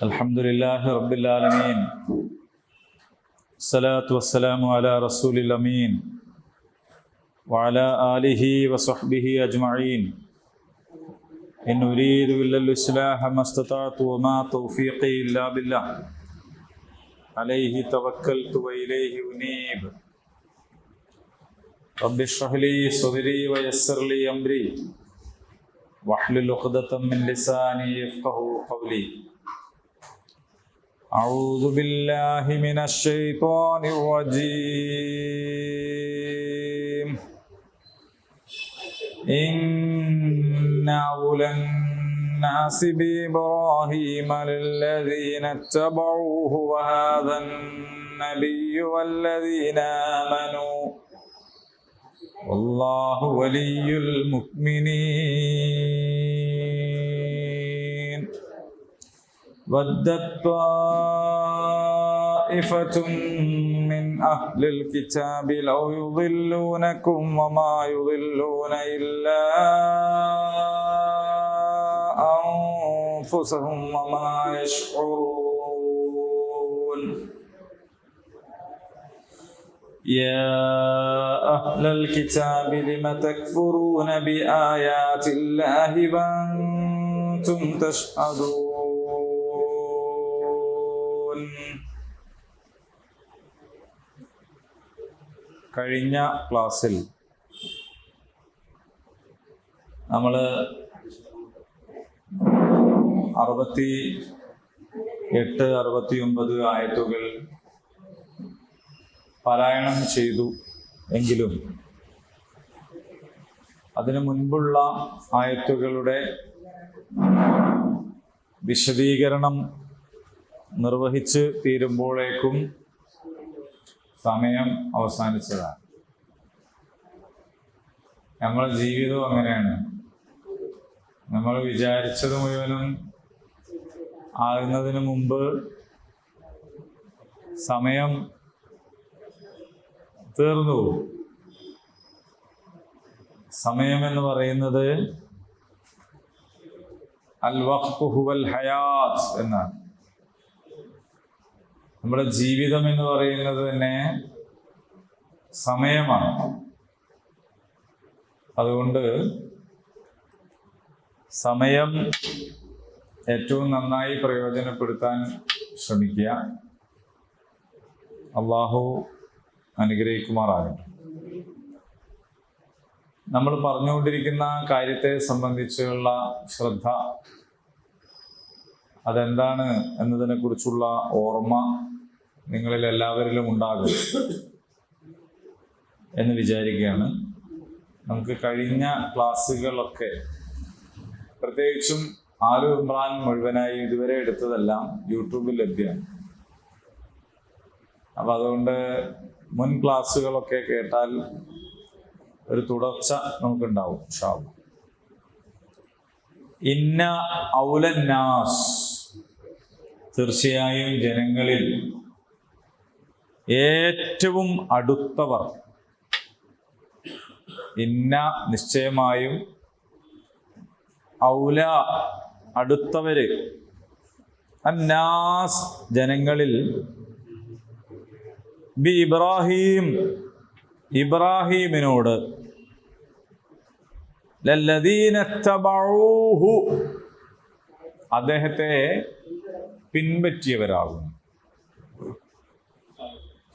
الحمد لله رب العالمين الصلاة والسلام على رسول الأمين وعلى آله وصحبه أجمعين إن أريد إلا الإصلاح ما استطعت وما توفيقي إلا بالله عليه توكلت وإليه أنيب رب اشرح لي صدري ويسر لي أمري واحلل عقدة من لساني يفقهوا قولي أعوذ بالله من الشيطان الرجيم إن أولى الناس بإبراهيم للذين اتبعوه وهذا النبي والذين آمنوا والله ولي المؤمنين ودت طائفة من أهل الكتاب لو يضلونكم وما يضلون إلا أنفسهم وما يشعرون يا أهل الكتاب لم تكفرون بآيات الله وأنتم تشهدون കഴിഞ്ഞ ക്ലാസ്സിൽ നമ്മൾ 68-69 ആയത്തുകൾ പാരായണം ചെയ്തു എങ്കിലും അതിനു മുൻപുള്ള ആയത്തുകളുടെ വിശദീകരണം നിർവഹിച്ച് തീരുമ്പോഴേക്കും സമയം അവസാനിച്ചതാണ്. നമ്മുടെ ജീവിതം അങ്ങനെയാണ്. നമ്മൾ വിചാരിച്ചത് മുഴുവനും ആകുന്നതിന് മുമ്പ് സമയം തീർന്നു പോകും. സമയം എന്ന് പറയുന്നത് അൽ വഖ്തു ഹുവൽ ഹയാത്ത് എന്നാണ്. നമ്മുടെ ജീവിതം എന്ന് പറയുന്നത് തന്നെ സമയമാണ്. അതുകൊണ്ട് സമയം ഏറ്റവും നന്നായി പ്രയോജനപ്പെടുത്താൻ ശ്രമിക്കുക. അല്ലാഹു അനുഗ്രഹിക്കുമാറാകട്ടെ. നമ്മൾ പറഞ്ഞുകൊണ്ടിരിക്കുന്ന കാര്യത്തെ സംബന്ധിച്ചുള്ള ശ്രദ്ധ, അതെന്താണ് എന്നതിനെ കുറിച്ചുള്ള ഓർമ്മ നിങ്ങളിൽ എല്ലാവരിലും ഉണ്ടാകും എന്ന് വിചാരിക്കുകയാണ്. നമുക്ക് കഴിഞ്ഞ ക്ലാസ്സുകളൊക്കെ, പ്രത്യേകിച്ചും ആലു ഇമ്രാൻ മുഴുവനായി ഇതുവരെ എടുത്തതെല്ലാം യൂട്യൂബിൽ ലഭ്യമാണ്. അപ്പം അതുകൊണ്ട് മുൻ ക്ലാസ്സുകളൊക്കെ കേട്ടാൽ ഒരു തുടർച്ച നമുക്കുണ്ടാവും ഇൻഷാ അല്ലാഹ്. ഇന്ന ഔലന്നാസ്, തീർച്ചയായും ജനങ്ങളിൽ ഏറ്റവും അടുത്തവർ, ഇന്ന നിശ്ചയമായും, ഔല അടുത്തവര്, അന്നാസ് ജനങ്ങളിൽ, ബി ഇബ്രാഹിം ഇബ്രാഹിമിനോട്, ലല്ലദീന തബഊഹു അദ്ദേഹത്തെ പിൻപറ്റിയവരാകുന്നു.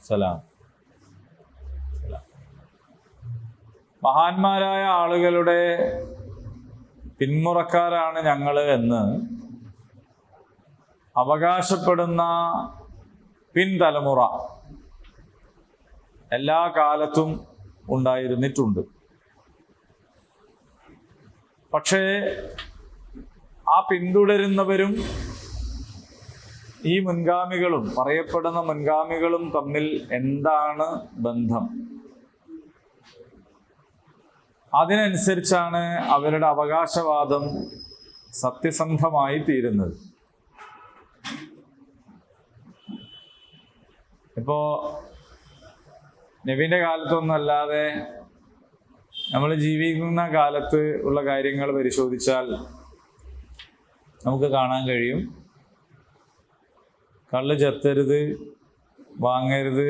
സലാം. മഹാന്മാരായ ആളുകളുടെ പിന്മുറക്കാരാണ് ഞങ്ങൾ എന്ന് അവകാശപ്പെടുന്ന പിൻതലമുറ എല്ലാ കാലത്തും ഉണ്ടായിരുന്നിട്ടുണ്ട്. പക്ഷേ ആ പിന്തുടരുന്നവരും ഈ മുൻഗാമികളും, പറയപ്പെടുന്ന മുൻഗാമികളും തമ്മിൽ എന്താണ് ബന്ധം? അതിനനുസരിച്ചാണ് അവരുടെ അവകാശവാദം സത്യസന്ധമായി തീരുന്നത്. ഇപ്പോ നബിന്റെ കാലത്തൊന്നും അല്ലാതെ നമ്മൾ ജീവിക്കുന്ന കാലത്ത് ഉള്ള കാര്യങ്ങൾ പരിശോധിച്ചാൽ നമുക്ക് കാണാൻ കഴിയും. കള്ള് ചെത്തരുത്, വാങ്ങരുത്,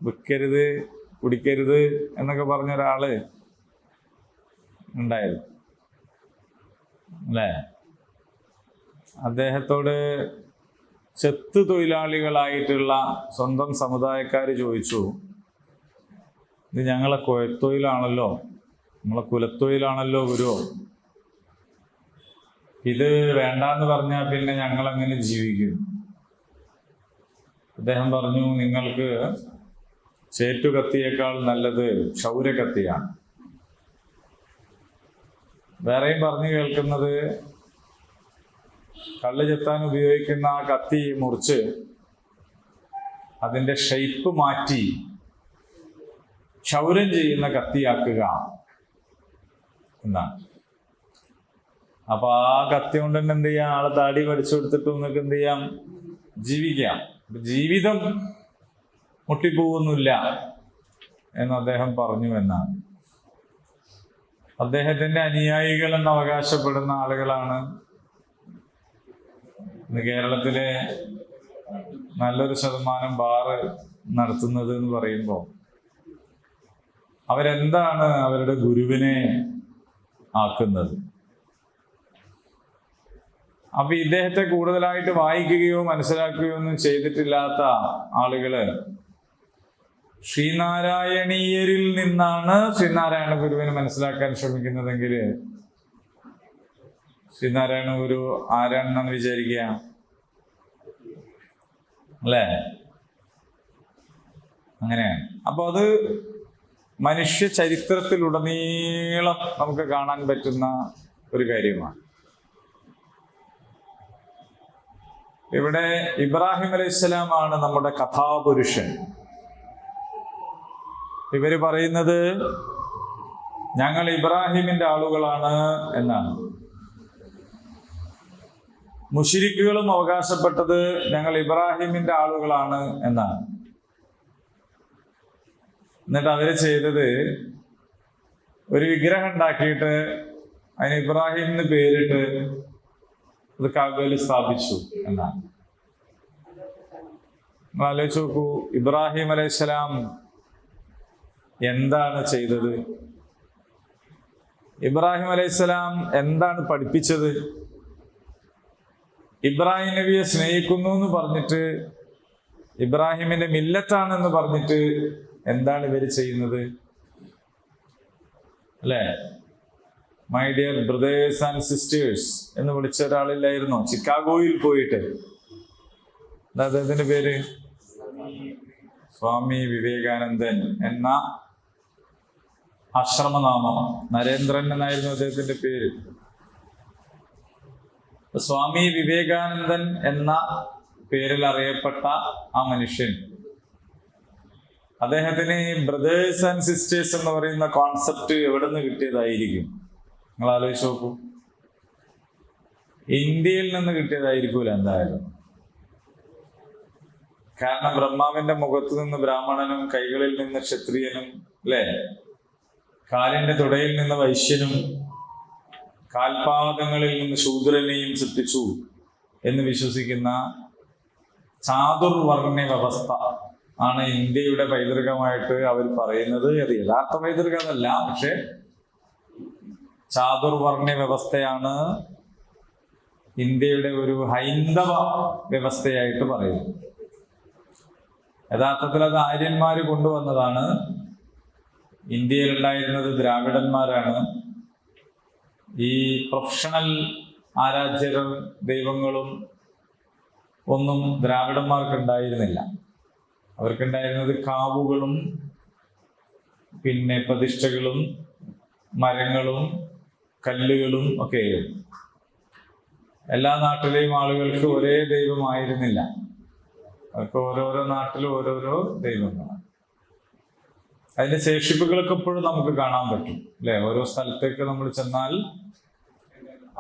വിൽക്കരുത്, കുടിക്കരുത് എന്നൊക്കെ പറഞ്ഞൊരാള് ഉണ്ടായിരുന്നു അല്ലേ? അദ്ദേഹത്തോട് ചെത്ത് തൊഴിലാളികളായിട്ടുള്ള സ്വന്തം സമുദായക്കാർ ചോദിച്ചു, ഇത് ഞങ്ങളെ കുലത്തൊഴിലാണല്ലോ, നമ്മളെ കുലത്തൊഴിലാണല്ലോ ഗുരു, ഇത് വേണ്ടാന്ന് പറഞ്ഞാൽ പിന്നെ ഞങ്ങൾ എങ്ങനെ ജീവിക്കും? അദ്ദേഹം പറഞ്ഞു, നിങ്ങൾക്ക് ചേറ്റുകത്തിയേക്കാൾ നല്ലത് ക്ഷൗരകത്തിയാണ്. വേറെയും പറഞ്ഞു കേൾക്കുന്നത്, കള്ള് ചെത്താൻ ഉപയോഗിക്കുന്ന ആ കത്തി മുറിച്ച് അതിൻ്റെ ഷെയ്പ്പ് മാറ്റി ക്ഷൗരം ചെയ്യുന്ന കത്തിയാക്കുക എന്നാണ്. അപ്പൊ ആ കത്തി കൊണ്ട് തന്നെ എന്ത് ചെയ്യാം, ആളെ താടി പഠിച്ചു കൊടുത്തിട്ട് നിങ്ങൾക്ക് എന്ത് ചെയ്യാം, ജീവിക്കാം. ജീവിതം മുട്ടിപ്പോകുന്നില്ല എന്ന് അദ്ദേഹം പറഞ്ഞു എന്നാണ്. അദ്ദേഹത്തിന്റെ അനുയായികൾ എന്ന് അവകാശപ്പെടുന്ന ആളുകളാണ് ഇന്ന് കേരളത്തിലെ നല്ലൊരു ശതമാനം ബാറ് നടത്തുന്നത് എന്ന് പറയുമ്പോൾ അവരെന്താണ് അവരുടെ ഗുരുവിനെ ആക്കുന്നത്? അപ്പൊ ഇദ്ദേഹത്തെ കൂടുതലായിട്ട് വായിക്കുകയോ മനസ്സിലാക്കുകയോ ഒന്നും ചെയ്തിട്ടില്ലാത്ത ആളുകള് ശ്രീനാരായണീയരിൽ നിന്നാണ് ശ്രീനാരായണ ഗുരുവിനെ മനസ്സിലാക്കാൻ ശ്രമിക്കുന്നതെങ്കിൽ ശ്രീനാരായണ ഗുരു ആരാണെന്നാണ് വിചാരിക്കുക അല്ലേ? അങ്ങനെയാണ്. അപ്പൊ അത് മനുഷ്യ ചരിത്രത്തിലുടനീളം നമുക്ക് കാണാൻ പറ്റുന്ന ഒരു കാര്യമാണ്. ഇവിടെ ഇബ്രാഹിം അലൈഹിസ്സലാമാണ് നമ്മുടെ കഥാപുരുഷൻ. ഇവര് പറയുന്നത് ഞങ്ങൾ ഇബ്രാഹിമിന്റെ ആളുകളാണ് എന്നാണ്. മുശ്രിക്കുകളും അവകാശപ്പെട്ടത് ഞങ്ങൾ ഇബ്രാഹിമിന്റെ ആളുകളാണ് എന്നാണ്. എന്നിട്ട് അവര് ചെയ്തത് ഒരു വിഗ്രഹം ഉണ്ടാക്കിയിട്ട് അതിന് ഇബ്രാഹിം എന്ന് പേരിട്ട് അത് കഅബയിൽ സ്ഥാപിച്ചു എന്നാണ്. നിങ്ങൾ ആലോചിച്ച് നോക്കൂ, ഇബ്രാഹിം അലൈഹിസ്സലാം എന്താണ് ചെയ്തത്? ഇബ്രാഹിം അലൈഹിസ്സലാം എന്താണ് പഠിപ്പിച്ചത്? ഇബ്രാഹിം നബിയെ സ്നേഹിക്കുന്നു എന്ന് പറഞ്ഞിട്ട്, ഇബ്രാഹിമിന്റെ മില്ലത്താണെന്ന് പറഞ്ഞിട്ട് എന്താണ് ഇവര് ചെയ്യുന്നത്? അല്ലേ? My dear brothers and sisters എന്ന് വിളിച്ച ഒരാളില്ലായിരുന്നോ ചിക്കാഗോയിൽ പോയിട്ട്? അദ്ദേഹത്തിന്റെ പേര് സ്വാമി വിവേകാനന്ദൻ എന്ന ആശ്രമനാമം. നരേന്ദ്രൻ എന്നായിരുന്നു അദ്ദേഹത്തിന്റെ പേര്. സ്വാമി വിവേകാനന്ദൻ എന്ന പേരിൽ അറിയപ്പെട്ട ആ മനുഷ്യൻ, അദ്ദേഹത്തിന് ബ്രദേഴ്സ് ആൻഡ് സിസ്റ്റേഴ്സ് എന്ന് പറയുന്ന കോൺസെപ്റ്റ് എവിടെ നിന്ന് കിട്ടിയതായിരിക്കും? നിങ്ങൾ ആലോചിച്ച് നോക്കൂ. ഇന്ത്യയിൽ നിന്ന് കിട്ടിയതായിരിക്കൂല എന്തായാലും. കാരണം ബ്രഹ്മാവിന്റെ മുഖത്ത് നിന്ന് ബ്രാഹ്മണനും, കൈകളിൽ നിന്ന് ക്ഷത്രിയനും, അല്ലേ, കാലിന്റെ തുടയിൽ നിന്ന് വൈശ്യനും, കാൽപാദങ്ങളിൽ നിന്ന് ശൂദ്രനെയും സൃഷ്ടിച്ചു എന്ന് വിശ്വസിക്കുന്ന ചാതുർവർണ്ണ വ്യവസ്ഥ ആണ് ഇന്ത്യയുടെ പൈതൃകമായിട്ട് അവർ പറയുന്നത്. അത് യഥാർത്ഥ പൈതൃകമല്ല, പക്ഷെ ചാതുർവർണ്ണ വ്യവസ്ഥയാണ് ഇന്ത്യയുടെ ഒരു ഹൈന്ദവ വ്യവസ്ഥയായിട്ട് പറയുന്നത്. യഥാർത്ഥത്തിൽ അത് ആര്യന്മാര് കൊണ്ടുവന്നതാണ്. ഇന്ത്യയിൽ ഉണ്ടായിരുന്നത് ദ്രാവിഡന്മാരാണ്. ഈ പ്രൊഫഷണൽ ആരാധ്യരും ദൈവങ്ങളും ഒന്നും ദ്രാവിഡന്മാർക്ക് ഉണ്ടായിരുന്നില്ല. അവർക്കുണ്ടായിരുന്നത് കാവുകളും പിന്നെ പ്രതിഷ്ഠകളും മരങ്ങളും കല്ലുകളും ഒക്കെ. എല്ലാ നാട്ടിലെയും ആളുകൾക്ക് ഒരേ ദൈവമായിരുന്നില്ല. അവർക്ക് ഓരോരോ നാട്ടിലും ഓരോരോ ദൈവങ്ങളാണ്. അതിന്റെ ശേഷിപ്പുകളൊക്കെ എപ്പോഴും നമുക്ക് കാണാൻ പറ്റും, അല്ലെ? ഓരോ സ്ഥലത്തേക്ക് നമ്മൾ ചെന്നാൽ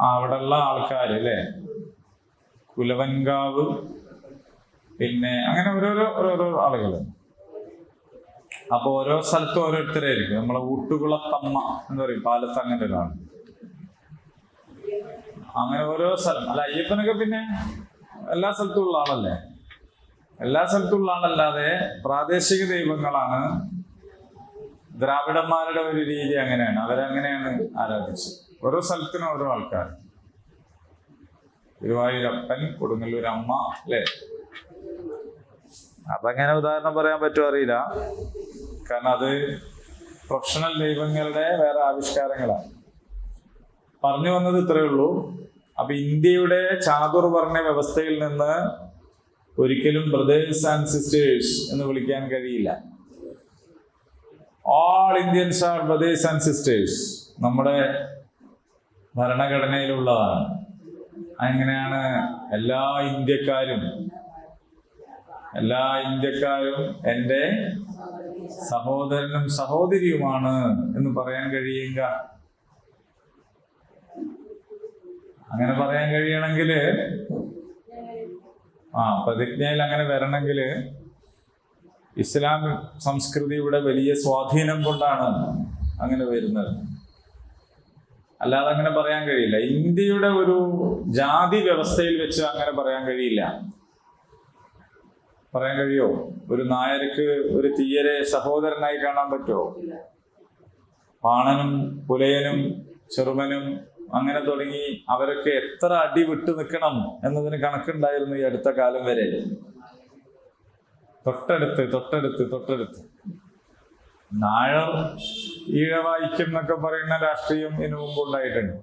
അവിടെയുള്ള ആൾക്കാർ, അല്ലെ, കുലവൻകാവ്, പിന്നെ അങ്ങനെ ഓരോരോ ആളുകൾ. അപ്പൊ ഓരോ സ്ഥലത്തും ഓരോരുത്തരായിരിക്കും. നമ്മളെ ഊട്ടുകുളത്തമ്മ എന്ന് പറയും, പാലത്ത് അങ്ങനെ ഒരാൾ. അങ്ങനെ ഓരോ സ്ഥലം. അല്ല, അയ്യപ്പനൊക്കെ പിന്നെ എല്ലാ സ്ഥലത്തും ഉള്ള ആളല്ലേ. എല്ലാ സ്ഥലത്തുള്ള ആളല്ലാതെ പ്രാദേശിക ദൈവങ്ങളാണ്. ദ്രാവിഡന്മാരുടെ ഒരു രീതി അങ്ങനെയാണ്, അവരങ്ങനെയാണ് ആരാധിച്ചത്. ഓരോ സ്ഥലത്തിനും ഓരോ ആൾക്കാർ. ഗുരുവായൂരപ്പൻ, കൊടുങ്ങല്ലൂർ അമ്മ, അല്ലേ? അതങ്ങനെ ഉദാഹരണം പറയാൻ പറ്റുമോ അറിയില്ല, കാരണം അത് പ്രൊഫഷണൽ ദൈവങ്ങളുടെ വേറെ ആവിഷ്കാരങ്ങളാണ്. പറഞ്ഞു വന്നത് ഇത്രയേ ഉള്ളൂ. അപ്പൊ ഇന്ത്യയുടെ ചാതുർവർണ്ണ വ്യവസ്ഥയിൽ നിന്ന് ഒരിക്കലും ബ്രദേഴ്സ് ആൻഡ് സിസ്റ്റേഴ്സ് എന്ന് വിളിക്കാൻ കഴിയില്ല. All Indians are brothers and sisters നമ്മുടെ ഭരണഘടനയിലുള്ളതാണ്. അങ്ങനെയാണ് എല്ലാ ഇന്ത്യക്കാരും എൻ്റെ സഹോദരനും സഹോദരിയുമാണ് എന്ന് പറയാൻ കഴിയുക. അങ്ങനെ പറയാൻ കഴിയണമെങ്കിൽ പ്രതിജ്ഞയിൽ അങ്ങനെ വരണമെങ്കിൽ ഇസ്ലാം സംസ്കൃതിയുടെ വലിയ സ്വാധീനം കൊണ്ടാണ് അങ്ങനെ വരുന്നത്. അല്ലാതെ അങ്ങനെ പറയാൻ കഴിയില്ല. ഇന്ത്യയുടെ ഒരു ജാതി വ്യവസ്ഥയിൽ വെച്ച് അങ്ങനെ പറയാൻ കഴിയില്ല. പറയാൻ കഴിയോ? ഒരു നായർക്ക് ഒരു തീയരെ സഹോദരനായി കാണാൻ പറ്റുമോ? പാണനും പുലയനും ചെറുമനും അങ്ങനെ തുടങ്ങി അവരൊക്കെ എത്ര അടി വിട്ടു നിൽക്കണം എന്നതിന് കണക്കുണ്ടായിരുന്നു ഈ അടുത്ത കാലം വരെ. തൊട്ടടുത്ത് നായർ ഈഴവായിക്കും എന്നൊക്കെ പറയുന്ന രാഷ്ട്രീയം ഇതിനു മുമ്പ് ഉണ്ടായിട്ടുണ്ട്.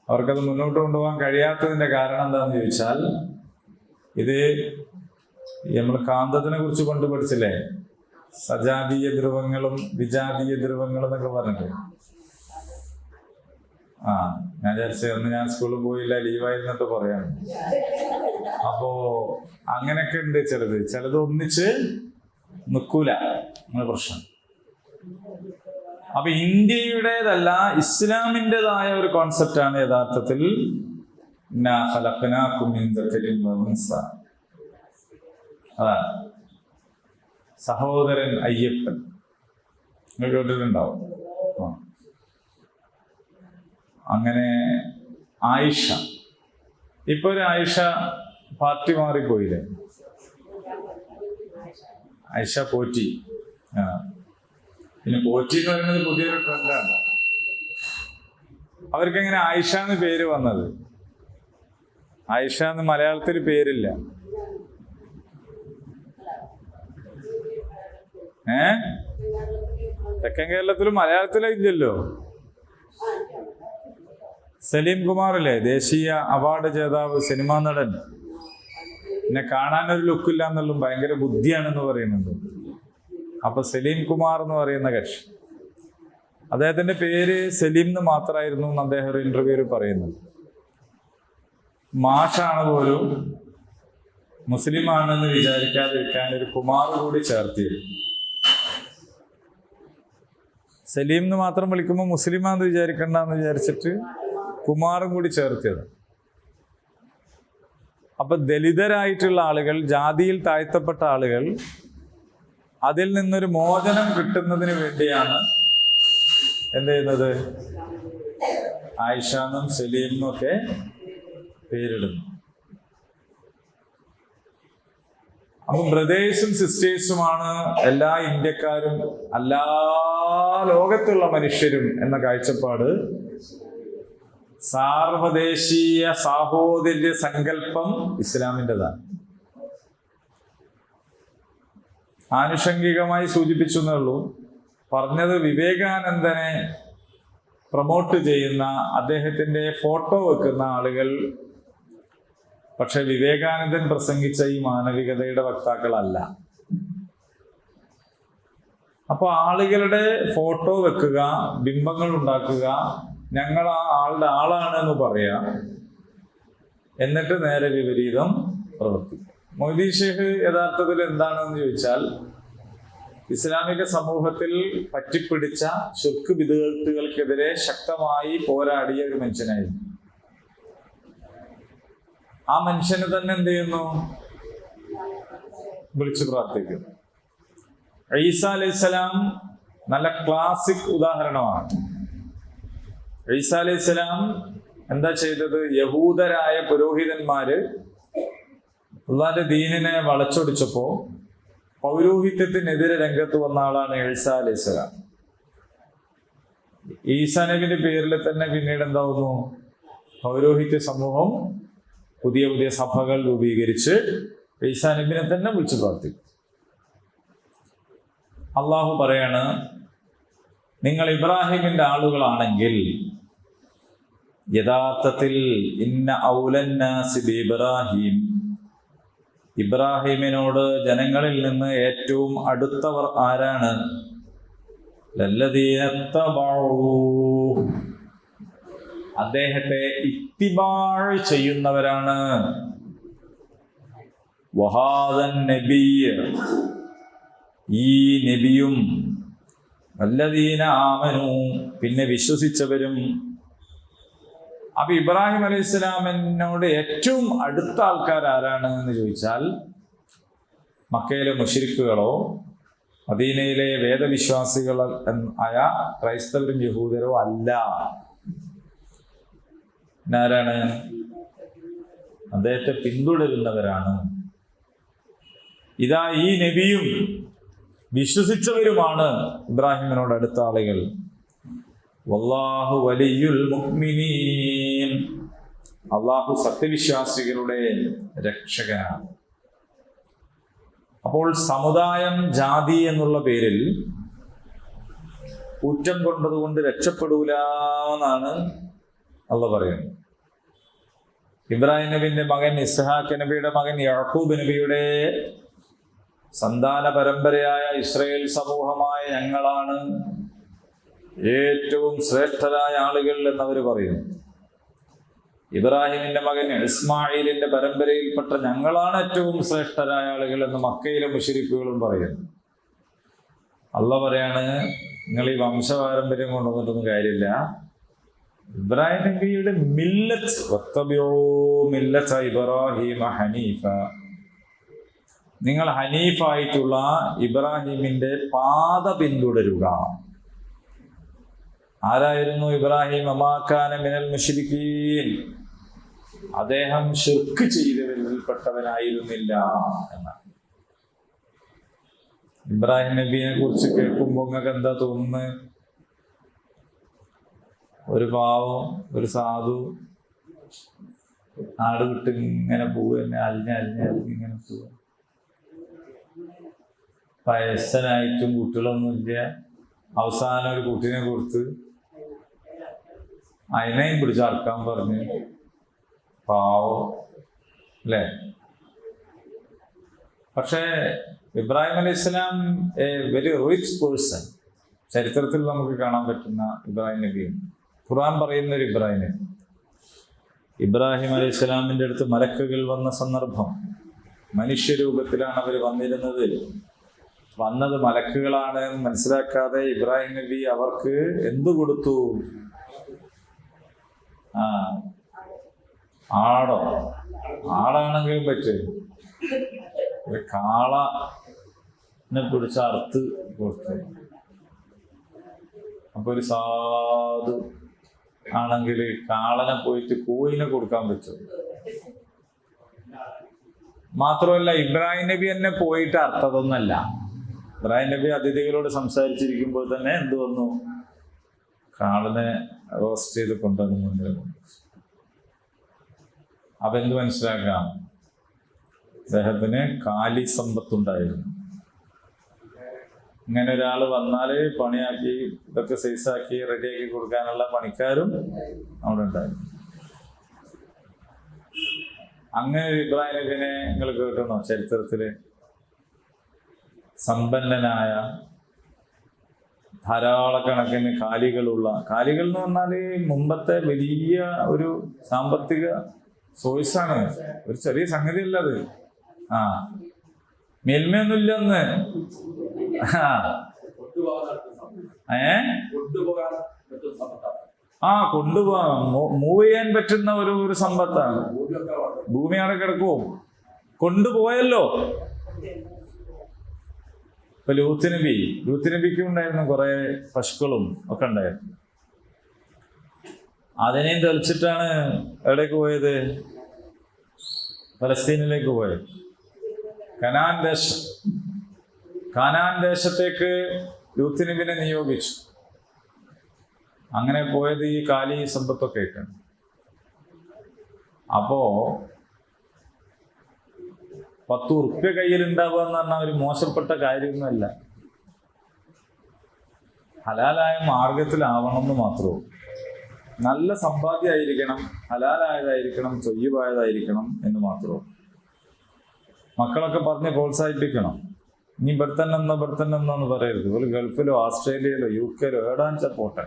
അവർക്കത് മുന്നോട്ട് കൊണ്ടുപോകാൻ കഴിയാത്തതിന്റെ കാരണം എന്താണെന്ന് ചോദിച്ചാൽ, ഇത് നമ്മൾ കാന്തത്തിനെ കുറിച്ച് കൊണ്ട് പഠിച്ചില്ലേ, സജാതീയ ധ്രുവങ്ങളും വിജാതീയ ധ്രുവങ്ങളും എന്നൊക്കെ പറഞ്ഞിട്ട്. ഞാൻ വിചാരിച്ചു ഞാൻ സ്കൂളിൽ പോയില്ല, ലീവായിരുന്നിട്ട് പറയാണ്. അപ്പോ അങ്ങനെയൊക്കെ ഉണ്ട്. ചിലത് ഒന്നിച്ച് നിൽക്കൂല, അങ്ങനെ പ്രശ്നം. അപ്പൊ ഇന്ത്യയുടേതല്ല, ഇസ്ലാമിൻ്റെതായ ഒരു കോൺസെപ്റ്റാണ് യഥാർത്ഥത്തിൽ അതാണ് സഹോദരൻ അയ്യപ്പൻ. നിങ്ങൾ കേട്ടിട്ടുണ്ടാവും. അങ്ങനെ ആയിഷ, ഇപ്പൊ ഒരു ആയിഷ പാർട്ടി മാറിപ്പോയില്ലേ, ആയിഷ പോറ്റി. പിന്നെ പോറ്റി എന്ന് പറയുന്നത് പുതിയൊരു ട്രെൻഡാണ്. അവർക്കെങ്ങനെ ആയിഷ എന്ന് പേര് വന്നത്? ആയിഷ എന്ന് മലയാളത്തിൽ പേരില്ല. തെക്കൻ കേരളത്തിലും മലയാളത്തിലും ഇല്ലല്ലോ. സലീം കുമാറില്ലേ, ദേശീയ അവാർഡ് ജേതാവ്, സിനിമാ നടൻ. പിന്നെ കാണാനൊരു ലുക്കില്ല എന്നുള്ളൂ, ഭയങ്കര ബുദ്ധിയാണെന്ന് പറയുന്നുണ്ട്. അപ്പൊ സലീം കുമാർ എന്ന് പറയുന്ന കക്ഷി, അദ്ദേഹത്തിന്റെ പേര് സലീം എന്ന് മാത്രമായിരുന്നു എന്ന് അദ്ദേഹം ഒരു ഇന്റർവ്യൂവിൽ പറയുന്നത്. മാഷാണ് പോലും മുസ്ലിം ആണെന്ന് വിചാരിക്കാതിരിക്കാൻ ഒരു കുമാർ കൂടി ചേർത്തിരുന്നു. സലീം എന്ന് മാത്രം വിളിക്കുമ്പോൾ മുസ്ലിമാന്ന് വിചാരിക്കണ്ടെന്ന് വിചാരിച്ചിട്ട് കുമാറും കൂടി ചേർത്തിയത്. അപ്പൊ ദലിതരായിട്ടുള്ള ആളുകൾ, ജാതിയിൽ താഴ്ത്തപ്പെട്ട ആളുകൾ, അതിൽ നിന്നൊരു മോചനം കിട്ടുന്നതിന് വേണ്ടിയാണ് എന്ത് ചെയ്യുന്നത്, ആയിഷാന്നും സലീമെന്നും ഒക്കെ പേരിടുന്നു. അപ്പൊ ബ്രദേഴ്സും സിസ്റ്റേഴ്സുമാണ് എല്ലാ ഇന്ത്യക്കാരും, എല്ലാ ലോകത്തുള്ള മനുഷ്യരും എന്ന കാഴ്ചപ്പാട് സാർവദേശീയ സാഹോദര്യ സങ്കല്പം ഇസ്ലാമിൻ്റെതാണ്. ആനുഷംഗികമായി സൂചിപ്പിച്ചു എന്നേ ഉള്ളൂ. പറഞ്ഞത് വിവേകാനന്ദനെ പ്രൊമോട്ട് ചെയ്യുന്ന, അദ്ദേഹത്തിൻ്റെ ഫോട്ടോ വെക്കുന്ന ആളുകൾ പക്ഷെ വിവേകാനന്ദൻ പ്രസംഗിച്ച ഈ മാനവികതയുടെ വക്താക്കളല്ല. അപ്പൊ ആളുകളുടെ ഫോട്ടോ വെക്കുക, ബിംബങ്ങൾ ഉണ്ടാക്കുക, ഞങ്ങൾ ആ ആളുടെ ആളാണ് എന്ന് പറയാം, എന്നിട്ട് നേരെ വിപരീതം പ്രവർത്തിക്കും. മൊയ്തീൻ ഷേഖ് യഥാർത്ഥത്തിൽ എന്താണെന്ന് ചോദിച്ചാൽ, ഇസ്ലാമിക സമൂഹത്തിൽ പറ്റിപ്പിടിച്ച ശിർക്ക് ബിദ്അത്തുകൾക്കെതിരെ ശക്തമായി പോരാടിയ ഒരു മനുഷ്യനായിരുന്നു. ആ മനുഷ്യന് തന്നെ എന്ത് ചെയ്യുന്നു, വിളിച്ചു പ്രാർത്ഥിക്കുന്നു. ഈസ അലൈഹിസ്സലാം നല്ല ക്ലാസിക് ഉദാഹരണമാണ്. ഈസ അലൈഹിസ്സലാം എന്താ ചെയ്തത്? യഹൂദരായ പുരോഹിതന്മാര് അള്ളാന്റെ ദീനിനെ വളച്ചൊടിച്ചപ്പോ പൗരോഹിത്യത്തിനെതിരെ രംഗത്ത് വന്ന ആളാണ് ഈസാ അലൈഹിസ്സലാം. ഈസാ നബിന്റെ പേരിൽ തന്നെ പിന്നീട് എന്താവുന്നു, പൗരോഹിത്യ സമൂഹം പുതിയ പുതിയ സഭകൾ രൂപീകരിച്ച് ഈസാ നബിനെ തന്നെ വിളിച്ചു പ്രാർത്ഥിക്കും. അള്ളാഹു പറയാണ്, നിങ്ങൾ ഇബ്രാഹിമിന്റെ ആളുകളാണെങ്കിൽ യഥാർത്ഥത്തിൽ ഇന്ന ഔലന്നാസി ബിഇബ്രാഹിം, ഇബ്രാഹിമിനോട് ജനങ്ങളിൽ നിന്ന് ഏറ്റവും അടുത്തവർ ആരാണ്? ലല്ലദീന തബഉ, അദ്ദേഹത്തെ ഇത്തിബാഅ് ചെയ്യുന്നവരാണ്. വഹാദൻ നബിയ്യ്, ഈ നബിയും വല്ലദീന ആമനു, പിന്നെ വിശ്വസിച്ചവരും. അപ്പൊ ഇബ്രാഹിം അലൈഹി സ്വലാമിനോട് ഏറ്റവും അടുത്ത ആൾക്കാർ ആരാണ് എന്ന് ചോദിച്ചാൽ മക്കയിലെ മുശ്രിക്കുകളോ മദീനയിലെ വേദവിശ്വാസികൾ ആയ ക്രൈസ്തവരും യഹൂദരോ അല്ല. ആരാണ്? അദ്ദേഹത്തെ പിന്തുടരുന്നവരാണ്. ഇതാ ഈ നബിയും വിശ്വസിച്ചവരുമാണ് ഇബ്രാഹിമിനോട് അടുത്ത ആളുകൾ. വല്ലാഹു വലിയുൽ മുഅ്മിനീൻ, അള്ളാഹു സത്യവിശ്വാസികളുടെ രക്ഷകനാണ്. അപ്പോൾ സമുദായം, ജാതി എന്നുള്ള പേരിൽ കുറ്റം കൊണ്ടതുകൊണ്ട് രക്ഷപ്പെടൂല എന്നാണ് അള്ളാഹ് പറയുന്നത്. ഇബ്രാഹിം നബിന്റെ മകൻ ഇസ്ഹാഖ് നബിയുടെ മകൻ യാക്കൂബ് നബിയുടെ സന്താന പരമ്പരയായ ഇസ്രായേൽ സമൂഹമായ ഞങ്ങളാണ് ഏറ്റവും ശ്രേഷ്ഠരായ ആളുകൾ എന്നവർ പറയുന്നു. ഇബ്രാഹിമിന്റെ മകൻ ഇസ്മായിലിന്റെ പരമ്പരയിൽപ്പെട്ട ഞങ്ങളാണ് ഏറ്റവും ശ്രേഷ്ഠരായ ആളുകൾ എന്ന് മക്കയിലെ മുശ്രിക്കുകളും പറയുന്നു. അള്ളാഹ് പറയാണ്, നിങ്ങൾ ഈ വംശപാരമ്പര്യം കൊണ്ടുവന്നിട്ടൊന്നും കാര്യമില്ല. ഇബ്രാഹിം നബിയുടെ മില്ലത്ത്, വത്തബിഉ മില്ലത ഇബ്രാഹിമ ഹനീഫ, നിങ്ങൾ ഹനീഫായിട്ടുള്ള ഇബ്രാഹിമിന്റെ പാത പിന്തുടരുക. ആരായിരുന്നു ഇബ്രാഹിം? അമാകാന മിനൽ മുശ്രിക്കീൻ, അദ്ദേഹം ശിർക്ക് ചെയ്തവരിൽപ്പെട്ടവനായിരുന്നില്ല എന്നാണ്. ഇബ്രാഹിം നബിയെ കുറിച്ച് കേൾക്കുമ്പോൾ നിങ്ങൾക്ക് എന്താ തോന്നുന്നത്? ഒരു പാവം, ഒരു സാധു, നാട് വിട്ട് ഇങ്ങനെ പോവുക, അലിഞ്ഞിങ്ങനെ പോവുക, വയസ്സനായിട്ടും കുട്ടികളൊന്നുമില്ല. അവസാനം ഒരു കുട്ടീനെ കൊടുത്ത് അതിനെയും പിടിച്ച് അറക്കാൻ പറഞ്ഞ്, പാവം അല്ലേ? പക്ഷേ ഇബ്രാഹിം അലൈഹി സ്വലാം എ വെരി റിച്ച് പേഴ്സൺ, ചരിത്രത്തിൽ നമുക്ക് കാണാൻ പറ്റുന്ന ഇബ്രാഹിം നബിയും ഖുർആൻ പറയുന്ന ഒരു ഇബ്രാഹിം നബി. ഇബ്രാഹിം അലൈഹി സ്വലാമിൻ്റെ അടുത്ത് മലക്കുകൾ വന്ന സന്ദർഭം, മനുഷ്യരൂപത്തിലാണ് അവർ വന്നിരുന്നത്. വന്നത് മലക്കുകളാണ് എന്ന് മനസ്സിലാക്കാതെ ഇബ്രാഹിം നബി അവർക്ക് എന്തു കൊടുത്തു? ആടോ? ആടാണെങ്കിലും പറ്റും, ഒരു കാളനെ പിടിച്ച് അറുത്ത് കൊടുത്തു. അപ്പൊ ഒരു സാധു ആണെങ്കിൽ കാളനെ പോയിട്ട് കോയിനെ കൊടുക്കാൻ പറ്റും. മാത്രമല്ല ഇബ്രാഹിം നബി തന്നെ പോയിട്ട് അർത്ഥതൊന്നല്ല. ഇബ്രാഹിം നബി അതിഥികളോട് സംസാരിച്ചിരിക്കുമ്പോൾ തന്നെ എന്ത് വന്നു? കാളനെ റോസ്റ്റ് ചെയ്ത് കൊണ്ടുവന്നുകൊണ്ട്. അപ്പൊ എന്ത് മനസ്സിലാക്കാം? അദ്ദേഹത്തിന് കാലി സമ്പത്തുണ്ടായിരുന്നു. ഇങ്ങനെ ഒരാൾ വന്നാൽ പണിയാക്കി ഇതൊക്കെ സൈസാക്കി റെഡിയാക്കി കൊടുക്കാനുള്ള പണിക്കാരും അവിടെ ഉണ്ടായിരുന്നു. അങ്ങനെ ഇബ്രാഹിം നബിനെ നിങ്ങൾ കേട്ടണോ ചരിത്രത്തില്? സമ്പന്നനായ, ധാരാളക്കണക്കിന് കാലികളുള്ള, കാലികൾ എന്ന് പറഞ്ഞാല് മുമ്പത്തെ വലിയ ഒരു സാമ്പത്തിക സോഴ്സാണ്, ഒരു ചെറിയ സംഗതി അല്ലത്. മേൽമയൊന്നുമില്ലെന്ന്. കൊണ്ടുപോകാൻ മൂവ് ചെയ്യാൻ പറ്റുന്ന ഒരു സമ്പത്താണ്. ഭൂമി അവിടെ കിടക്കുവോ? കൊണ്ടുപോയല്ലോ. ഇപ്പൊ ലൂത്ത് നബിക്കും ഉണ്ടായിരുന്നു കുറെ പശുക്കളും ഒക്കെ ഉണ്ടായിരുന്നു. അതിനെയും തെളിച്ചിട്ടാണ് എവിടേക്ക് പോയത്? ഫലസ്തീനിലേക്ക് പോയത്. കാനാൻ ദേശത്തേക്ക് ലൂത്ത് നബിനെ നിയോഗിച്ചു. അങ്ങനെ പോയത് ഈ കാലി സമ്പത്തൊക്കെ ആയിട്ടാണ്. അപ്പോ 10 ഉറുപ്പ്യ കയ്യിലുണ്ടാവുക എന്ന് പറഞ്ഞാൽ ഒരു മോശപ്പെട്ട കാര്യമൊന്നുമല്ല. ഹലാലായ മാർഗത്തിലാവണമെന്ന് മാത്രമേ. നല്ല സമ്പാദ്യമായിരിക്കണം, ഹലാലായതായിരിക്കണം, തൊയ്യബായതായിരിക്കണം എന്ന് മാത്രമേ. മക്കളൊക്കെ പറഞ്ഞ് പ്രോത്സാഹിപ്പിക്കണം. ഇനി ബർത്തന്നെന്ന് പറയരുത്. ഒരു ഗൾഫിലോ ഓസ്ട്രേലിയയിലോ UK എവിടാന്ന് വെച്ചാൽ പോട്ടെ.